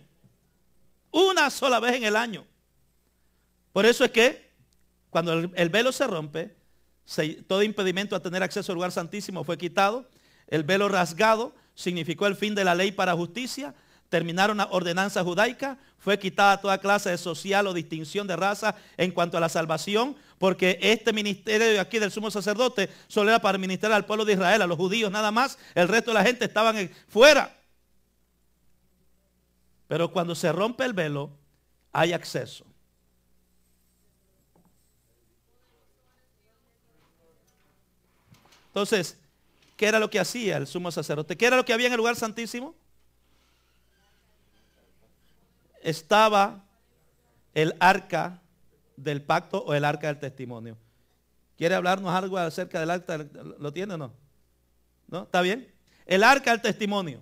Una sola vez en el año. Por eso es que cuando el velo se rompe, todo impedimento a tener acceso al lugar santísimo fue quitado. El velo rasgado significó el fin de la ley para justicia. Terminaron las ordenanzas judaicas. Fue quitada toda clase de social o distinción de raza en cuanto a la salvación. Porque este ministerio de aquí del sumo sacerdote solo era para ministrar al pueblo de Israel, a los judíos nada más. El resto de la gente estaban fuera. Pero cuando se rompe el velo, hay acceso. Entonces, ¿qué era lo que hacía el sumo sacerdote? ¿Qué era lo que había en el lugar santísimo? Estaba el arca del pacto o el arca del testimonio. ¿Quiere hablarnos algo acerca del arca? ¿Lo tiene o no? ¿No? ¿Está bien? El arca del testimonio.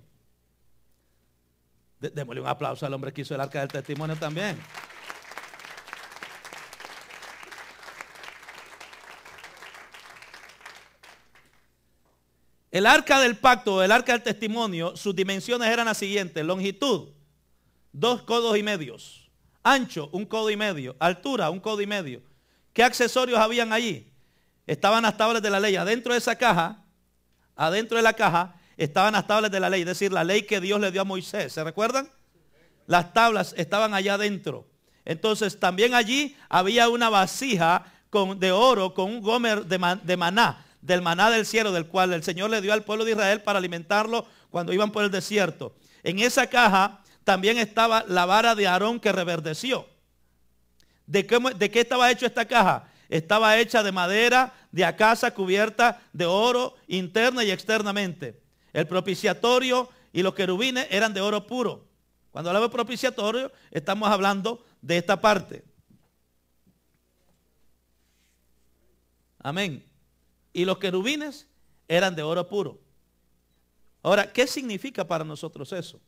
Démosle un aplauso al hombre que hizo el arca del testimonio también. El arca del pacto, el arca del testimonio, sus dimensiones eran las siguientes: longitud, 2 codos y medios, ancho, 1 codo y medio, altura, 1 codo y medio. ¿Qué accesorios habían allí? Estaban las tablas de la ley. Adentro de esa caja, adentro de la caja, estaban las tablas de la ley, es decir, la ley que Dios le dio a Moisés. ¿Se recuerdan? Las tablas estaban allá adentro. Entonces también allí había una vasija de oro con un gomer de maná, del maná del cielo, del cual el Señor le dio al pueblo de Israel para alimentarlo cuando iban por el desierto. En esa caja también estaba la vara de Aarón que reverdeció. ¿De qué estaba hecho esta caja? Estaba hecha de madera, de acacia cubierta de oro interna y externamente. El propiciatorio y los querubines eran de oro puro. Cuando hablamos de propiciatorio, estamos hablando de esta parte. Amén. Y los querubines eran de oro puro. Ahora, ¿qué significa para nosotros eso?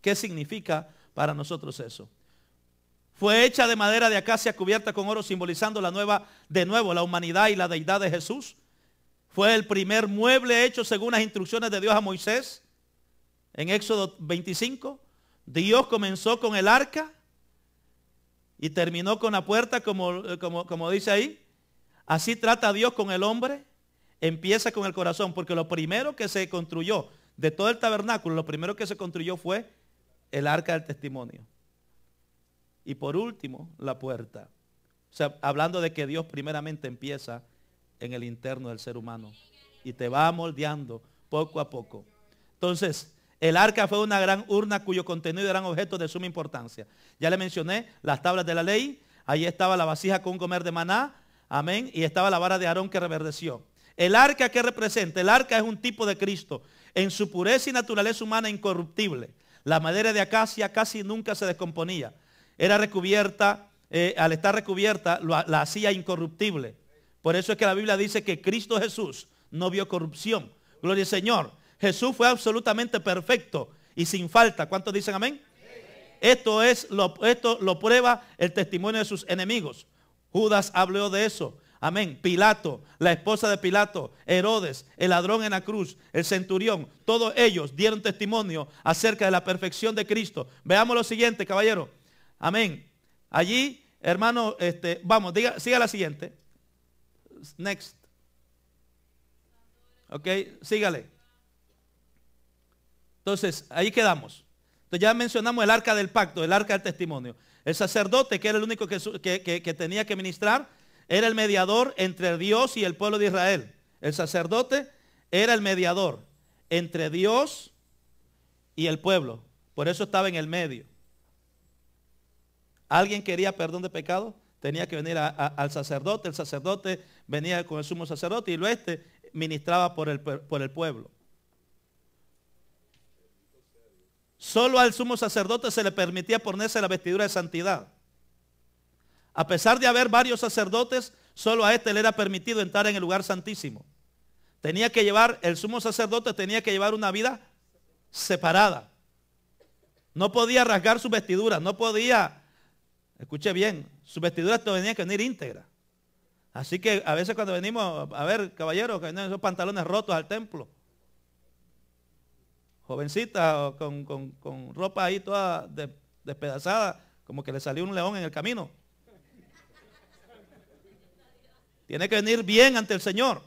¿Qué significa para nosotros eso? Fue hecha de madera de acacia cubierta con oro, simbolizando la humanidad y la deidad de Jesús. Fue el primer mueble hecho según las instrucciones de Dios a Moisés. En Éxodo 25, Dios comenzó con el arca y terminó con la puerta, como dice ahí. Así trata Dios con el hombre. Empieza con el corazón, porque lo primero que se construyó de todo el tabernáculo, lo primero que se construyó fue el arca del testimonio. Y por último, la puerta. O sea, hablando de que Dios primeramente empieza en el interno del ser humano y te va moldeando poco a poco. Entonces, el arca fue una gran urna cuyo contenido eran objetos de suma importancia. Ya le mencioné las tablas de la ley. Ahí estaba la vasija con un gomer de maná. Amén. Y estaba la vara de Aarón que reverdeció. El arca, ¿qué representa? El arca es un tipo de Cristo en su pureza y naturaleza humana incorruptible. La madera de acacia casi nunca se descomponía. Era recubierta, al estar recubierta, la hacía incorruptible. Por eso es que la Biblia dice que Cristo Jesús no vio corrupción. Gloria al Señor. Jesús fue absolutamente perfecto y sin falta. ¿Cuántos dicen amén? Esto lo prueba el testimonio de sus enemigos. Judas habló de eso. Amén. Pilato, la esposa de Pilato, Herodes, el ladrón en la cruz, el centurión, todos ellos dieron testimonio acerca de la perfección de Cristo. Veamos lo siguiente, caballero. Amén. Allí, hermano, vamos, siga la siguiente. Next. Ok, sígale. Entonces, ahí quedamos. Entonces ya mencionamos el arca del pacto, el arca del testimonio. El sacerdote, que era el único que tenía que ministrar, era el mediador entre Dios y el pueblo de Israel. El sacerdote era el mediador entre Dios y el pueblo. Por eso estaba en el medio. Alguien quería perdón de pecado, tenía que venir al sacerdote. El sacerdote venía con el sumo sacerdote y luego ministraba por el pueblo. Solo al sumo sacerdote se le permitía ponerse la vestidura de santidad. A pesar de haber varios sacerdotes, solo a este le era permitido entrar en el lugar santísimo. El sumo sacerdote tenía que llevar una vida separada. No podía rasgar su vestidura, no podía, escuche bien, su vestidura tenía que venir íntegra. Así que a veces cuando venimos, a ver, caballeros, que vienen esos pantalones rotos al templo, jovencita con ropa ahí toda despedazada, como que le salió un león en el camino. Tiene que venir bien ante el Señor.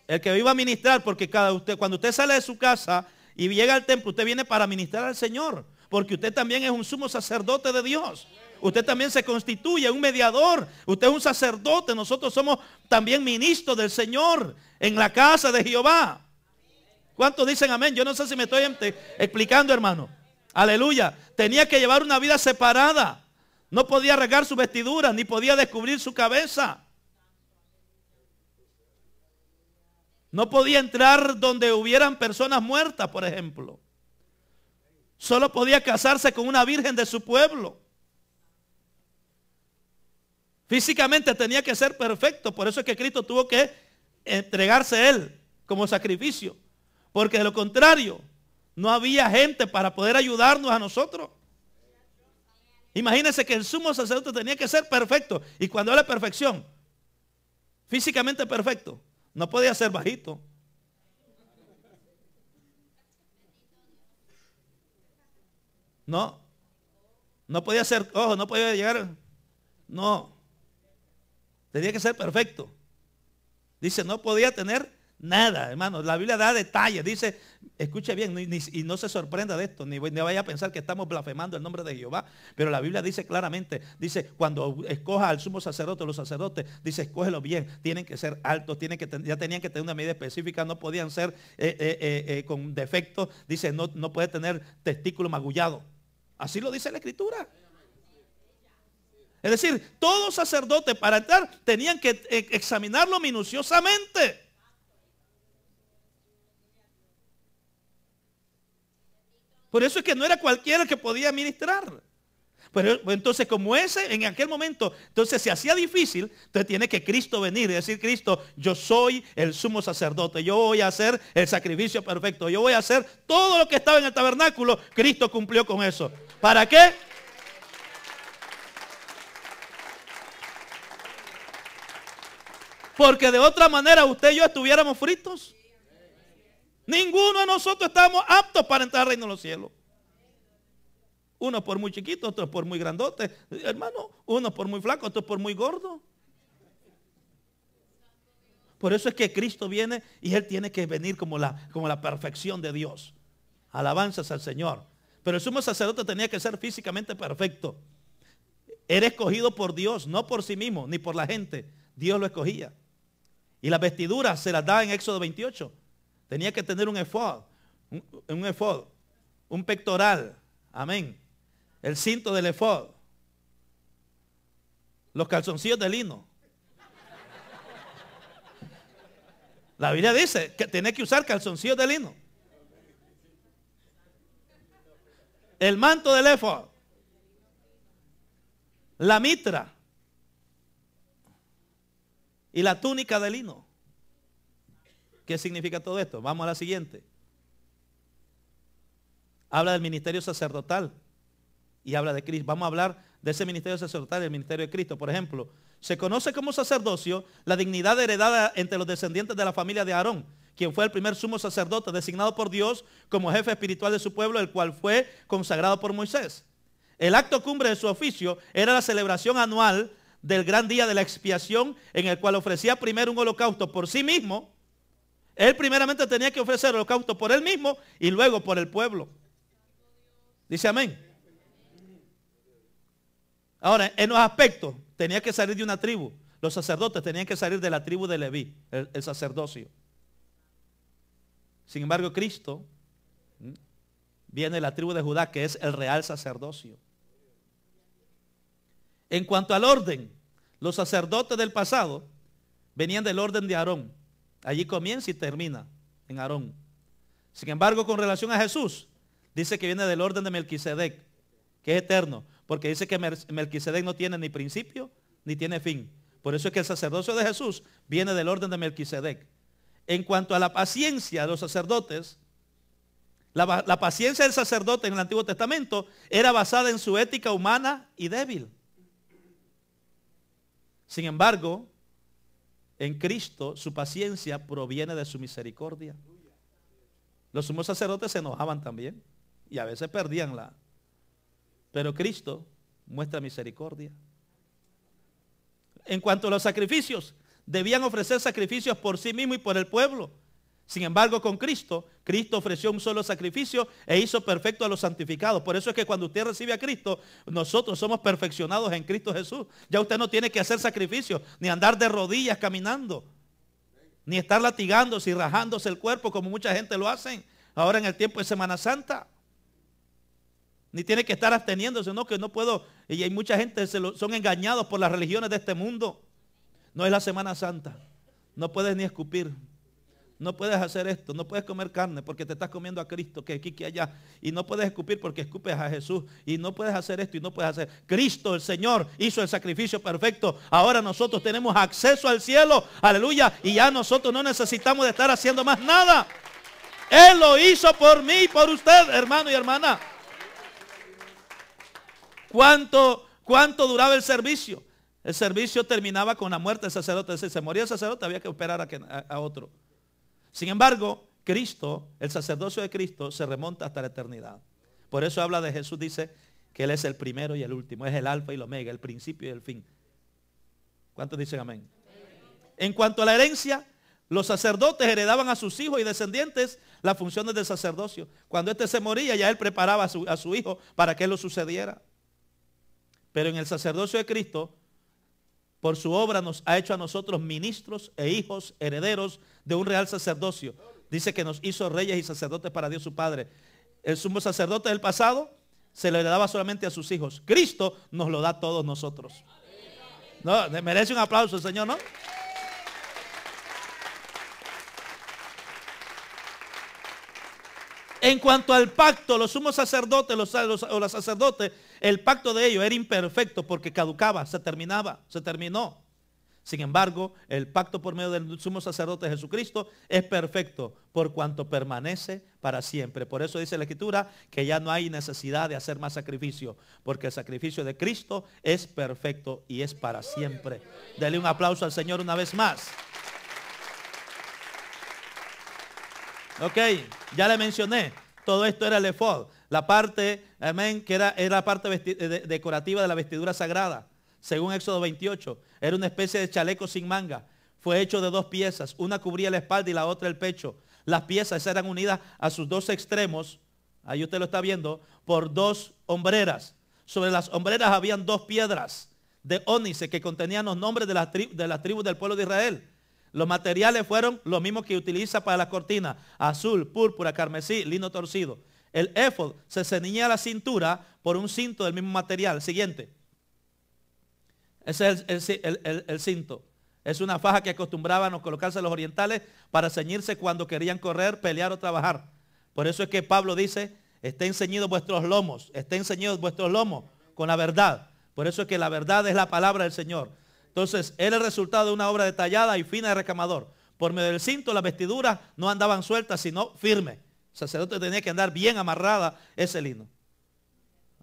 El que viva a ministrar, porque cuando usted sale de su casa y llega al templo, usted viene para ministrar al Señor, porque usted también es un sumo sacerdote de Dios. Usted también se constituye un mediador. Usted es un sacerdote. Nosotros somos también ministros del Señor en la casa de Jehová. ¿Cuántos dicen amén? Yo no sé si me estoy explicando, hermano. Aleluya. Tenía que llevar una vida separada. No podía rasgar su vestidura, ni podía descubrir su cabeza. No podía entrar donde hubieran personas muertas, por ejemplo. Solo podía casarse con una virgen de su pueblo. Físicamente tenía que ser perfecto. Por eso es que Cristo tuvo que entregarse él como sacrificio. Porque de lo contrario, no había gente para poder ayudarnos a nosotros. Imagínense que el sumo sacerdote tenía que ser perfecto. Y cuando habla de perfección, físicamente perfecto, No podía ser bajito. No podía ser, ojo, no podía llegar. No. Tenía que ser perfecto. Dice, no podía tener nada, hermano. La Biblia da detalles. Dice, escuche bien, y no se sorprenda de esto, ni vaya a pensar que estamos blasfemando el nombre de Jehová. Pero la Biblia dice claramente, dice, cuando escoja al sumo sacerdote, los sacerdotes, dice, escógelo bien. Tienen que ser altos, ya tenían que tener una medida específica, no podían ser con defectos. Dice, no puede tener testículo magullado. Así lo dice la Escritura. Es decir, todo sacerdote para entrar tenían que examinarlo minuciosamente. Por eso es que no era cualquiera que podía ministrar. Pero entonces como ese en aquel momento, entonces se hacía difícil, entonces tiene que Cristo venir y decir, Cristo, yo soy el sumo sacerdote, yo voy a hacer el sacrificio perfecto, yo voy a hacer todo lo que estaba en el tabernáculo. Cristo cumplió con eso. ¿Para qué? Porque de otra manera usted y yo estuviéramos fritos. Ninguno de nosotros estábamos aptos para entrar al reino de los cielos. Unos por muy chiquitos, otros por muy grandotes. Hermano, unos por muy flacos, otros por muy gordos. Por eso es que Cristo viene y Él tiene que venir como la perfección de Dios. Alabanzas al Señor. Pero el sumo sacerdote tenía que ser físicamente perfecto. Era escogido por Dios, no por sí mismo, ni por la gente. Dios lo escogía. Y las vestiduras se las da en Éxodo 28. Tenía que tener un efod, un pectoral. Amén. El cinto del efod. Los calzoncillos de lino. La Biblia dice que tenía que usar calzoncillos de lino. El manto del efod. La mitra. Y la túnica de lino. ¿Qué significa todo esto? Vamos a la siguiente. Habla del ministerio sacerdotal y habla de Cristo. Vamos a hablar de ese ministerio sacerdotal y el ministerio de Cristo. Por ejemplo, se conoce como sacerdocio la dignidad heredada entre los descendientes de la familia de Aarón, quien fue el primer sumo sacerdote designado por Dios como jefe espiritual de su pueblo, el cual fue consagrado por Moisés. El acto cumbre de su oficio era la celebración anual del gran día de la expiación, en el cual ofrecía primero un holocausto por sí mismo. Él primeramente tenía que ofrecer holocausto por él mismo y luego por el pueblo. Dice amén. Ahora, en los aspectos, tenía que salir de una tribu. Los sacerdotes tenían que salir de la tribu de Leví, el sacerdocio. Sin embargo, Cristo viene de la tribu de Judá, que es el real sacerdocio. En cuanto al orden, los sacerdotes del pasado venían del orden de Aarón. Allí comienza y termina en Aarón. Sin embargo, con relación a Jesús, dice que viene del orden de Melquisedec, que es eterno, porque dice que Melquisedec no tiene ni principio ni tiene fin. Por eso es que el sacerdocio de Jesús viene del orden de Melquisedec. En cuanto a la paciencia de los sacerdotes, la paciencia del sacerdote en el Antiguo Testamento era basada en su ética humana y débil. Sin embargo, en Cristo su paciencia proviene de su misericordia. Los sumos sacerdotes se enojaban también y a veces perdían pero Cristo muestra misericordia. En cuanto a los sacrificios, debían ofrecer sacrificios por sí mismo y por el pueblo. Sin embargo, con Cristo ofreció un solo sacrificio e hizo perfecto a los santificados. Por eso es que cuando usted recibe a Cristo, nosotros somos perfeccionados en Cristo Jesús. Ya usted no tiene que hacer sacrificios, ni andar de rodillas caminando, ni estar latigándose y rajándose el cuerpo como mucha gente lo hace ahora en el tiempo de Semana Santa. Ni tiene que estar absteniéndose, no, que no puedo. Y hay mucha gente son engañados por las religiones de este mundo. No es la Semana Santa. No puedes ni escupir. No puedes hacer esto, no puedes comer carne porque te estás comiendo a Cristo, que aquí, que allá. Y no puedes escupir porque escupes a Jesús. Y no puedes hacer esto y no puedes hacer. Cristo, el Señor, hizo el sacrificio perfecto. Ahora nosotros tenemos acceso al cielo. Aleluya. Y ya nosotros no necesitamos de estar haciendo más nada. Él lo hizo por mí y por usted, hermano y hermana. ¿Cuánto duraba el servicio? El servicio terminaba con la muerte del sacerdote. Si se moría el sacerdote, había que esperar a otro. Sin embargo, Cristo, el sacerdocio de Cristo, se remonta hasta la eternidad. Por eso habla de Jesús, dice que Él es el primero y el último. Es el alfa y el omega, el principio y el fin. ¿Cuántos dicen amén? En cuanto a la herencia, los sacerdotes heredaban a sus hijos y descendientes las funciones del sacerdocio. Cuando éste se moría, ya él preparaba a su hijo para que él lo sucediera. Pero en el sacerdocio de Cristo, por su obra nos ha hecho a nosotros ministros e hijos herederos de un real sacerdocio. Dice que nos hizo reyes y sacerdotes para Dios su Padre. El sumo sacerdote del pasado se lo heredaba solamente a sus hijos. Cristo nos lo da a todos nosotros. No, merece un aplauso el Señor, ¿no? En cuanto al pacto, los sumos sacerdotes o los sacerdotes, el pacto de ellos era imperfecto porque caducaba, se terminó. Sin embargo, el pacto por medio del sumo sacerdote Jesucristo es perfecto por cuanto permanece para siempre. Por eso dice la Escritura que ya no hay necesidad de hacer más sacrificio, porque el sacrificio de Cristo es perfecto y es para siempre. Dele un aplauso al Señor una vez más. Ok, ya le mencioné, todo esto era el efod, la parte, amén, que era la parte decorativa de la vestidura sagrada. Según Éxodo 28, era una especie de chaleco sin manga. Fue hecho de 2 piezas, una cubría la espalda y la otra el pecho. Las piezas eran unidas a sus 2 extremos, ahí usted lo está viendo, por 2 hombreras. Sobre las hombreras habían 2 piedras de ónice que contenían los nombres de las tribus del pueblo de Israel. Los materiales fueron los mismos que utiliza para la cortina: azul, púrpura, carmesí, lino torcido. El éfod se ceñía a la cintura por un cinto del mismo material. Siguiente. Ese es el cinto. Es una faja que acostumbraban a colocarse los orientales para ceñirse cuando querían correr, pelear o trabajar. Por eso es que Pablo dice: estén ceñidos vuestros lomos, estén ceñidos vuestros lomos con la verdad. Por eso es que la verdad es la palabra del Señor. Entonces, era el resultado de una obra detallada y fina de recamador. Por medio del cinto, las vestiduras no andaban sueltas, sino firmes. El sacerdote tenía que andar bien amarrada ese lino.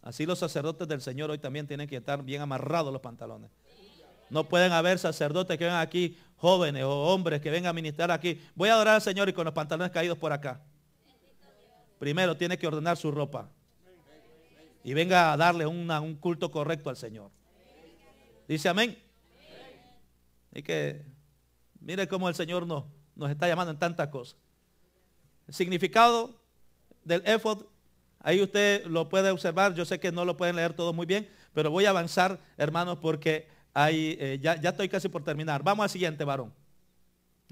Así los sacerdotes del Señor hoy también tienen que estar bien amarrados los pantalones. No pueden haber sacerdotes que vengan aquí, jóvenes o hombres que vengan a ministrar aquí. Voy a adorar al Señor y con los pantalones caídos por acá. Primero tiene que ordenar su ropa. Y venga a darle un culto correcto al Señor. Dice amén. Y que mire cómo el Señor nos está llamando en tantas cosas. El significado del éfod, ahí usted lo puede observar. Yo sé que no lo pueden leer todo muy bien, pero voy a avanzar, hermanos, porque ya estoy casi por terminar. Vamos al siguiente, varón.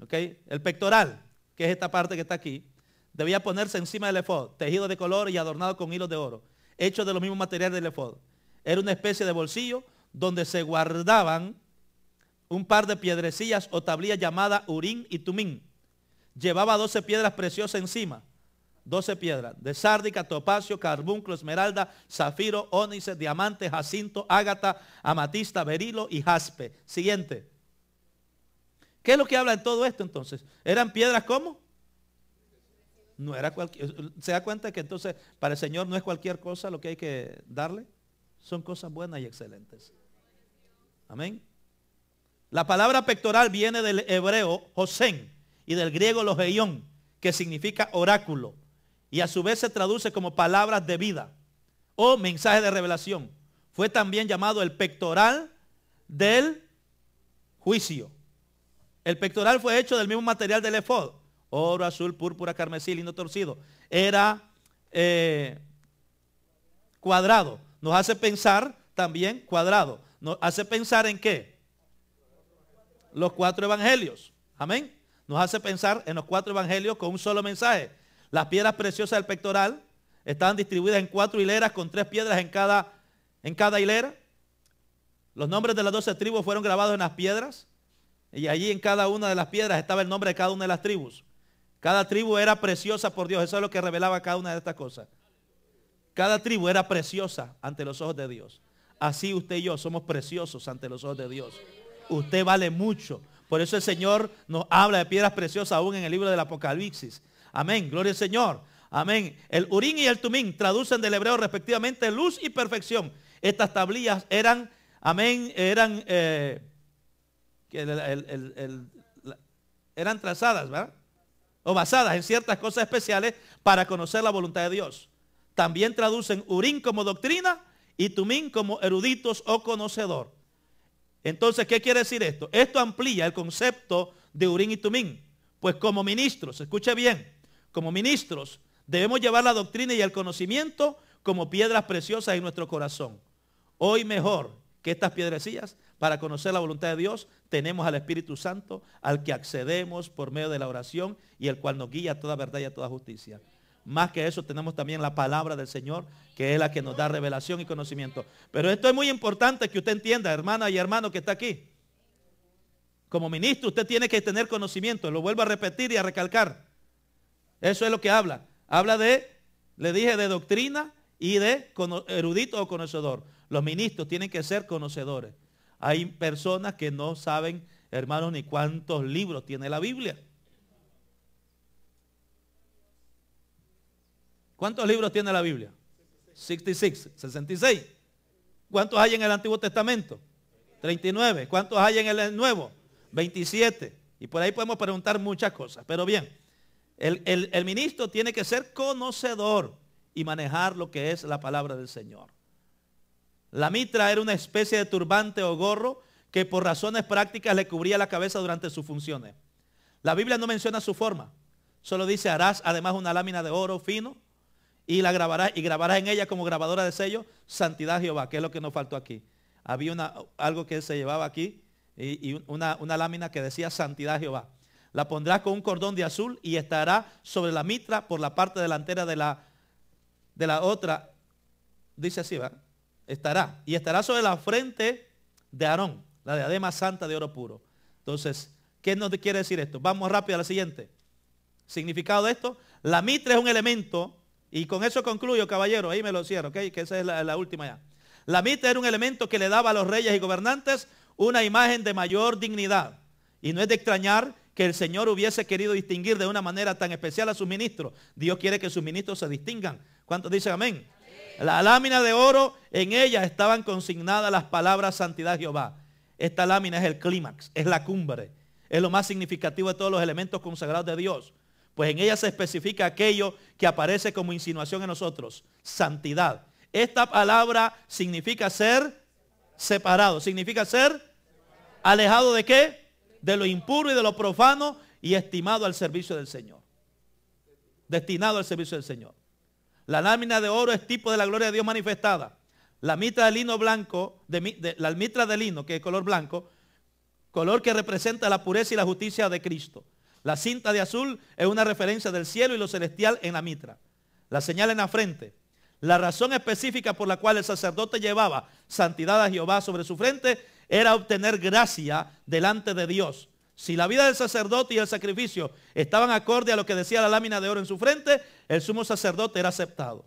¿Okay? El pectoral, que es esta parte que está aquí, debía ponerse encima del éfod, tejido de color y adornado con hilos de oro, hecho de los mismos materiales del éfod. Era una especie de bolsillo donde se guardaban un par de piedrecillas o tablillas llamadas Urim y Tumim. Llevaba 12 piedras preciosas encima. 12 piedras de sárdica, topacio, carbunclo, esmeralda, zafiro, ónice, diamante, jacinto, ágata, amatista, berilo y jaspe. Siguiente. ¿Qué es lo que habla de todo esto entonces? ¿Eran piedras cómo? No era cualquier. ¿Se da cuenta que entonces para el Señor no es cualquier cosa lo que hay que darle? Son cosas buenas y excelentes. Amén. La palabra pectoral viene del hebreo Josén y del griego logeión, que significa oráculo, y a su vez se traduce como palabras de vida o mensaje de revelación. Fue también llamado el pectoral del juicio. El pectoral fue hecho del mismo material del éfod: oro, azul, púrpura, carmesí, lino torcido. Era cuadrado. Nos hace pensar también cuadrado. Nos hace pensar en ¿qué? Los 4 evangelios. Amén. Nos hace pensar en los 4 evangelios con un solo mensaje. Las piedras preciosas del pectoral estaban distribuidas en 4 hileras con 3 piedras en cada hilera. Los nombres de las 12 tribus fueron grabados en las piedras. Y allí en cada una de las piedras estaba el nombre de cada una de las tribus. Cada tribu era preciosa por Dios. Eso es lo que revelaba cada una de estas cosas. Cada tribu era preciosa ante los ojos de Dios. Así usted y yo somos preciosos ante los ojos de Dios. Usted vale mucho. Por eso el Señor nos habla de piedras preciosas aún en el libro del Apocalipsis. Amén. Gloria al Señor. Amén. El Urim y el Tumim traducen del hebreo respectivamente luz y perfección. Estas tablillas eran amén, eran, eran trazadas, ¿verdad? O basadas en ciertas cosas especiales para conocer la voluntad de Dios. También traducen Urim como doctrina y Tumim como eruditos o conocedor. Entonces, ¿qué quiere decir esto? Esto amplía el concepto de Urim y Tumim. Pues como ministros, escuche bien, como ministros debemos llevar la doctrina y el conocimiento como piedras preciosas en nuestro corazón. Hoy mejor que estas piedrecillas, para conocer la voluntad de Dios, tenemos al Espíritu Santo, al que accedemos por medio de la oración y el cual nos guía a toda verdad y a toda justicia. Más que eso, tenemos también la palabra del Señor, que es la que nos da revelación y conocimiento. Pero esto es muy importante que usted entienda, hermana y hermano que está aquí. Como ministro, usted tiene que tener conocimiento. Lo vuelvo a repetir y a recalcar. Eso es lo que habla. Habla de, le dije, de doctrina y de erudito o conocedor. Los ministros tienen que ser conocedores. Hay personas que no saben, hermanos, ni cuántos libros tiene la Biblia. ¿Cuántos libros tiene la Biblia? 66. ¿Cuántos hay en el Antiguo Testamento? 39. ¿Cuántos hay en el Nuevo? 27. Y por ahí podemos preguntar muchas cosas. Pero bien, el ministro tiene que ser conocedor y manejar lo que es la palabra del Señor. La mitra era una especie de turbante o gorro que por razones prácticas le cubría la cabeza durante sus funciones. La Biblia no menciona su forma. Solo dice: harás además una lámina de oro fino y la grabarás en ella como grabadora de sello santidad a Jehová, que es lo que nos faltó aquí. Había algo que se llevaba aquí y una lámina que decía santidad a Jehová. La pondrás con un cordón de azul y estará sobre la mitra por la parte delantera de la otra. Dice así, ¿verdad? Estará sobre la frente de Aarón, la diadema santa de oro puro. Entonces, ¿qué nos quiere decir esto? Vamos rápido a la siguiente. Significado de esto: la mitra es un elemento, y con eso concluyo, caballero, ahí me lo cierro, ¿ok? Que esa es la última ya. La mitra era un elemento que le daba a los reyes y gobernantes una imagen de mayor dignidad. Y no es de extrañar que el Señor hubiese querido distinguir de una manera tan especial a sus ministros. Dios quiere que sus ministros se distingan. ¿Cuántos dicen amén? La lámina de oro, en ella estaban consignadas las palabras santidad a Jehová. Esta lámina es el clímax, es la cumbre, es lo más significativo de todos los elementos consagrados de Dios. Pues en ella se especifica aquello que aparece como insinuación en nosotros: santidad. Esta palabra significa ser separado, significa ser alejado de ¿qué? De lo impuro y de lo profano y estimado al servicio del Señor. Destinado al servicio del Señor. La lámina de oro es tipo de la gloria de Dios manifestada. La mitra de lino blanco, la mitra de lino, que es color blanco, color que representa la pureza y la justicia de Cristo. La cinta de azul es una referencia del cielo y lo celestial en la mitra. La señal en la frente. La razón específica por la cual el sacerdote llevaba santidad a Jehová sobre su frente era obtener gracia delante de Dios. Si la vida del sacerdote y el sacrificio estaban acorde a lo que decía la lámina de oro en su frente, el sumo sacerdote era aceptado.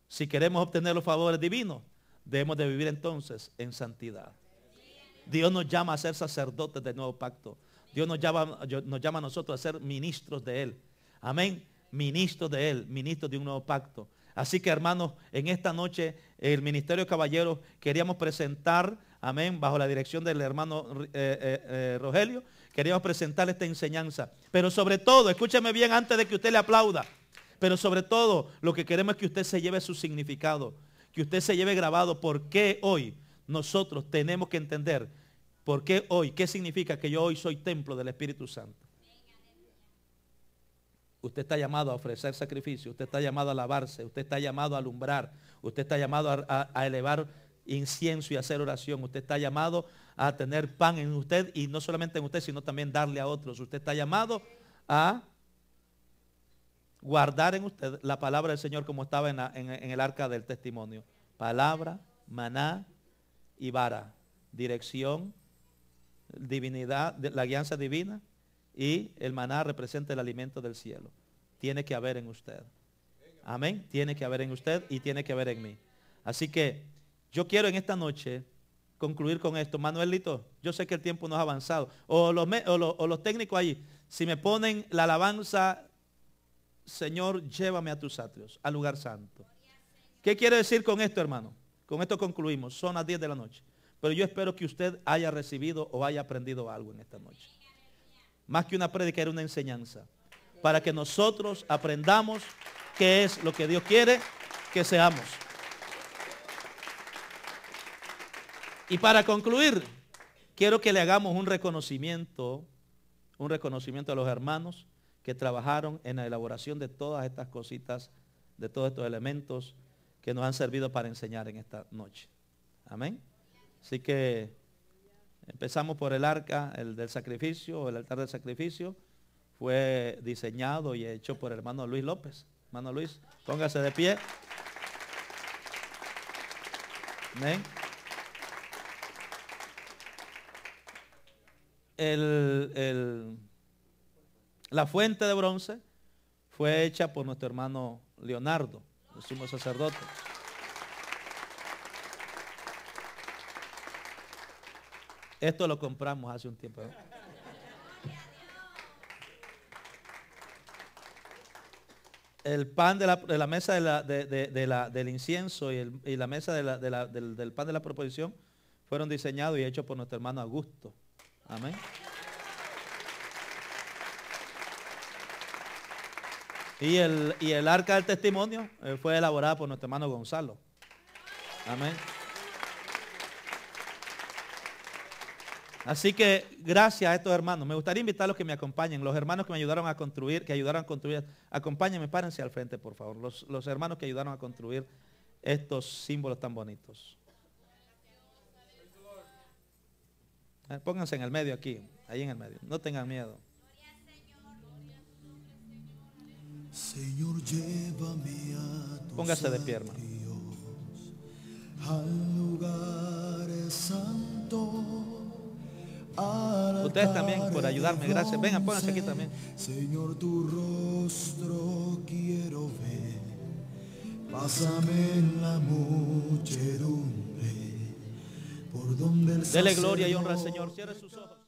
Si queremos obtener los favores divinos, debemos de vivir entonces en santidad. Dios nos llama a ser sacerdotes del nuevo pacto. Dios nos llama a nosotros a ser ministros de Él. Amén. Ministros de Él, ministros de un nuevo pacto. Así que, hermanos, en esta noche el Ministerio de Caballeros queríamos presentar, amén, bajo la dirección del hermano Rogelio, queríamos presentar esta enseñanza. Pero sobre todo, escúcheme bien antes de que usted le aplauda, pero sobre todo lo que queremos es que usted se lleve su significado, que usted se lleve grabado por qué hoy nosotros tenemos que entender, por qué hoy, qué significa que yo hoy soy templo del Espíritu Santo. Usted está llamado a ofrecer sacrificio, usted está llamado a alabarse, usted está llamado a alumbrar, usted está llamado a elevar incienso y hacer oración, usted está llamado a tener pan en usted y no solamente en usted, sino también darle a otros. Usted está llamado a guardar en usted la palabra del Señor como estaba en el arca del testimonio. Palabra, maná y vara, dirección, divinidad, la guianza divina. Y el maná representa el alimento del cielo. Tiene que haber en usted. Amén. Tiene que haber en usted y tiene que haber en mí. Así que yo quiero en esta noche concluir con esto. Manuelito, yo sé que el tiempo no ha avanzado. O los técnicos ahí, si me ponen la alabanza, Señor, llévame a tus atrios, al lugar santo. ¿Qué quiere decir con esto, hermano? Con esto concluimos. Son las 10 de la noche. Pero yo espero que usted haya recibido o haya aprendido algo en esta noche. Más que una prédica, era una enseñanza. Para que nosotros aprendamos qué es lo que Dios quiere que seamos. Y para concluir, quiero que le hagamos un reconocimiento a los hermanos que trabajaron en la elaboración de todas estas cositas, de todos estos elementos que nos han servido para enseñar en esta noche. Amén. Así que empezamos por el arca, el del sacrificio, o el altar del sacrificio. Fue diseñado y hecho por el hermano Luis López. Hermano Luis, póngase de pie. Amén. La fuente de bronce fue hecha por nuestro hermano Leonardo, el sumo sacerdote. Esto lo compramos hace un tiempo. El pan de la mesa del incienso y la mesa del pan de la proposición fueron diseñados y hechos por nuestro hermano Augusto. Amén. Y el arca del testimonio fue elaborada por nuestro hermano Gonzalo. Amén. Así que gracias a estos hermanos. Me gustaría invitarlos que me acompañen. Los hermanos que me ayudaron a construir, acompáñenme, párense al frente, por favor. Los hermanos que ayudaron a construir estos símbolos tan bonitos. Pónganse en el medio aquí, ahí en el medio. No tengan miedo. Señor, llévame a tu Póngase de pie, hermano. Al lugar santo. Ustedes también por ayudarme, gracias. Vengan, pónganse aquí también. Señor, tu rostro quiero ver. Pásame en la muchedumbre. Por donde el Dele gloria y honra al Señor. Cierre sus ojos.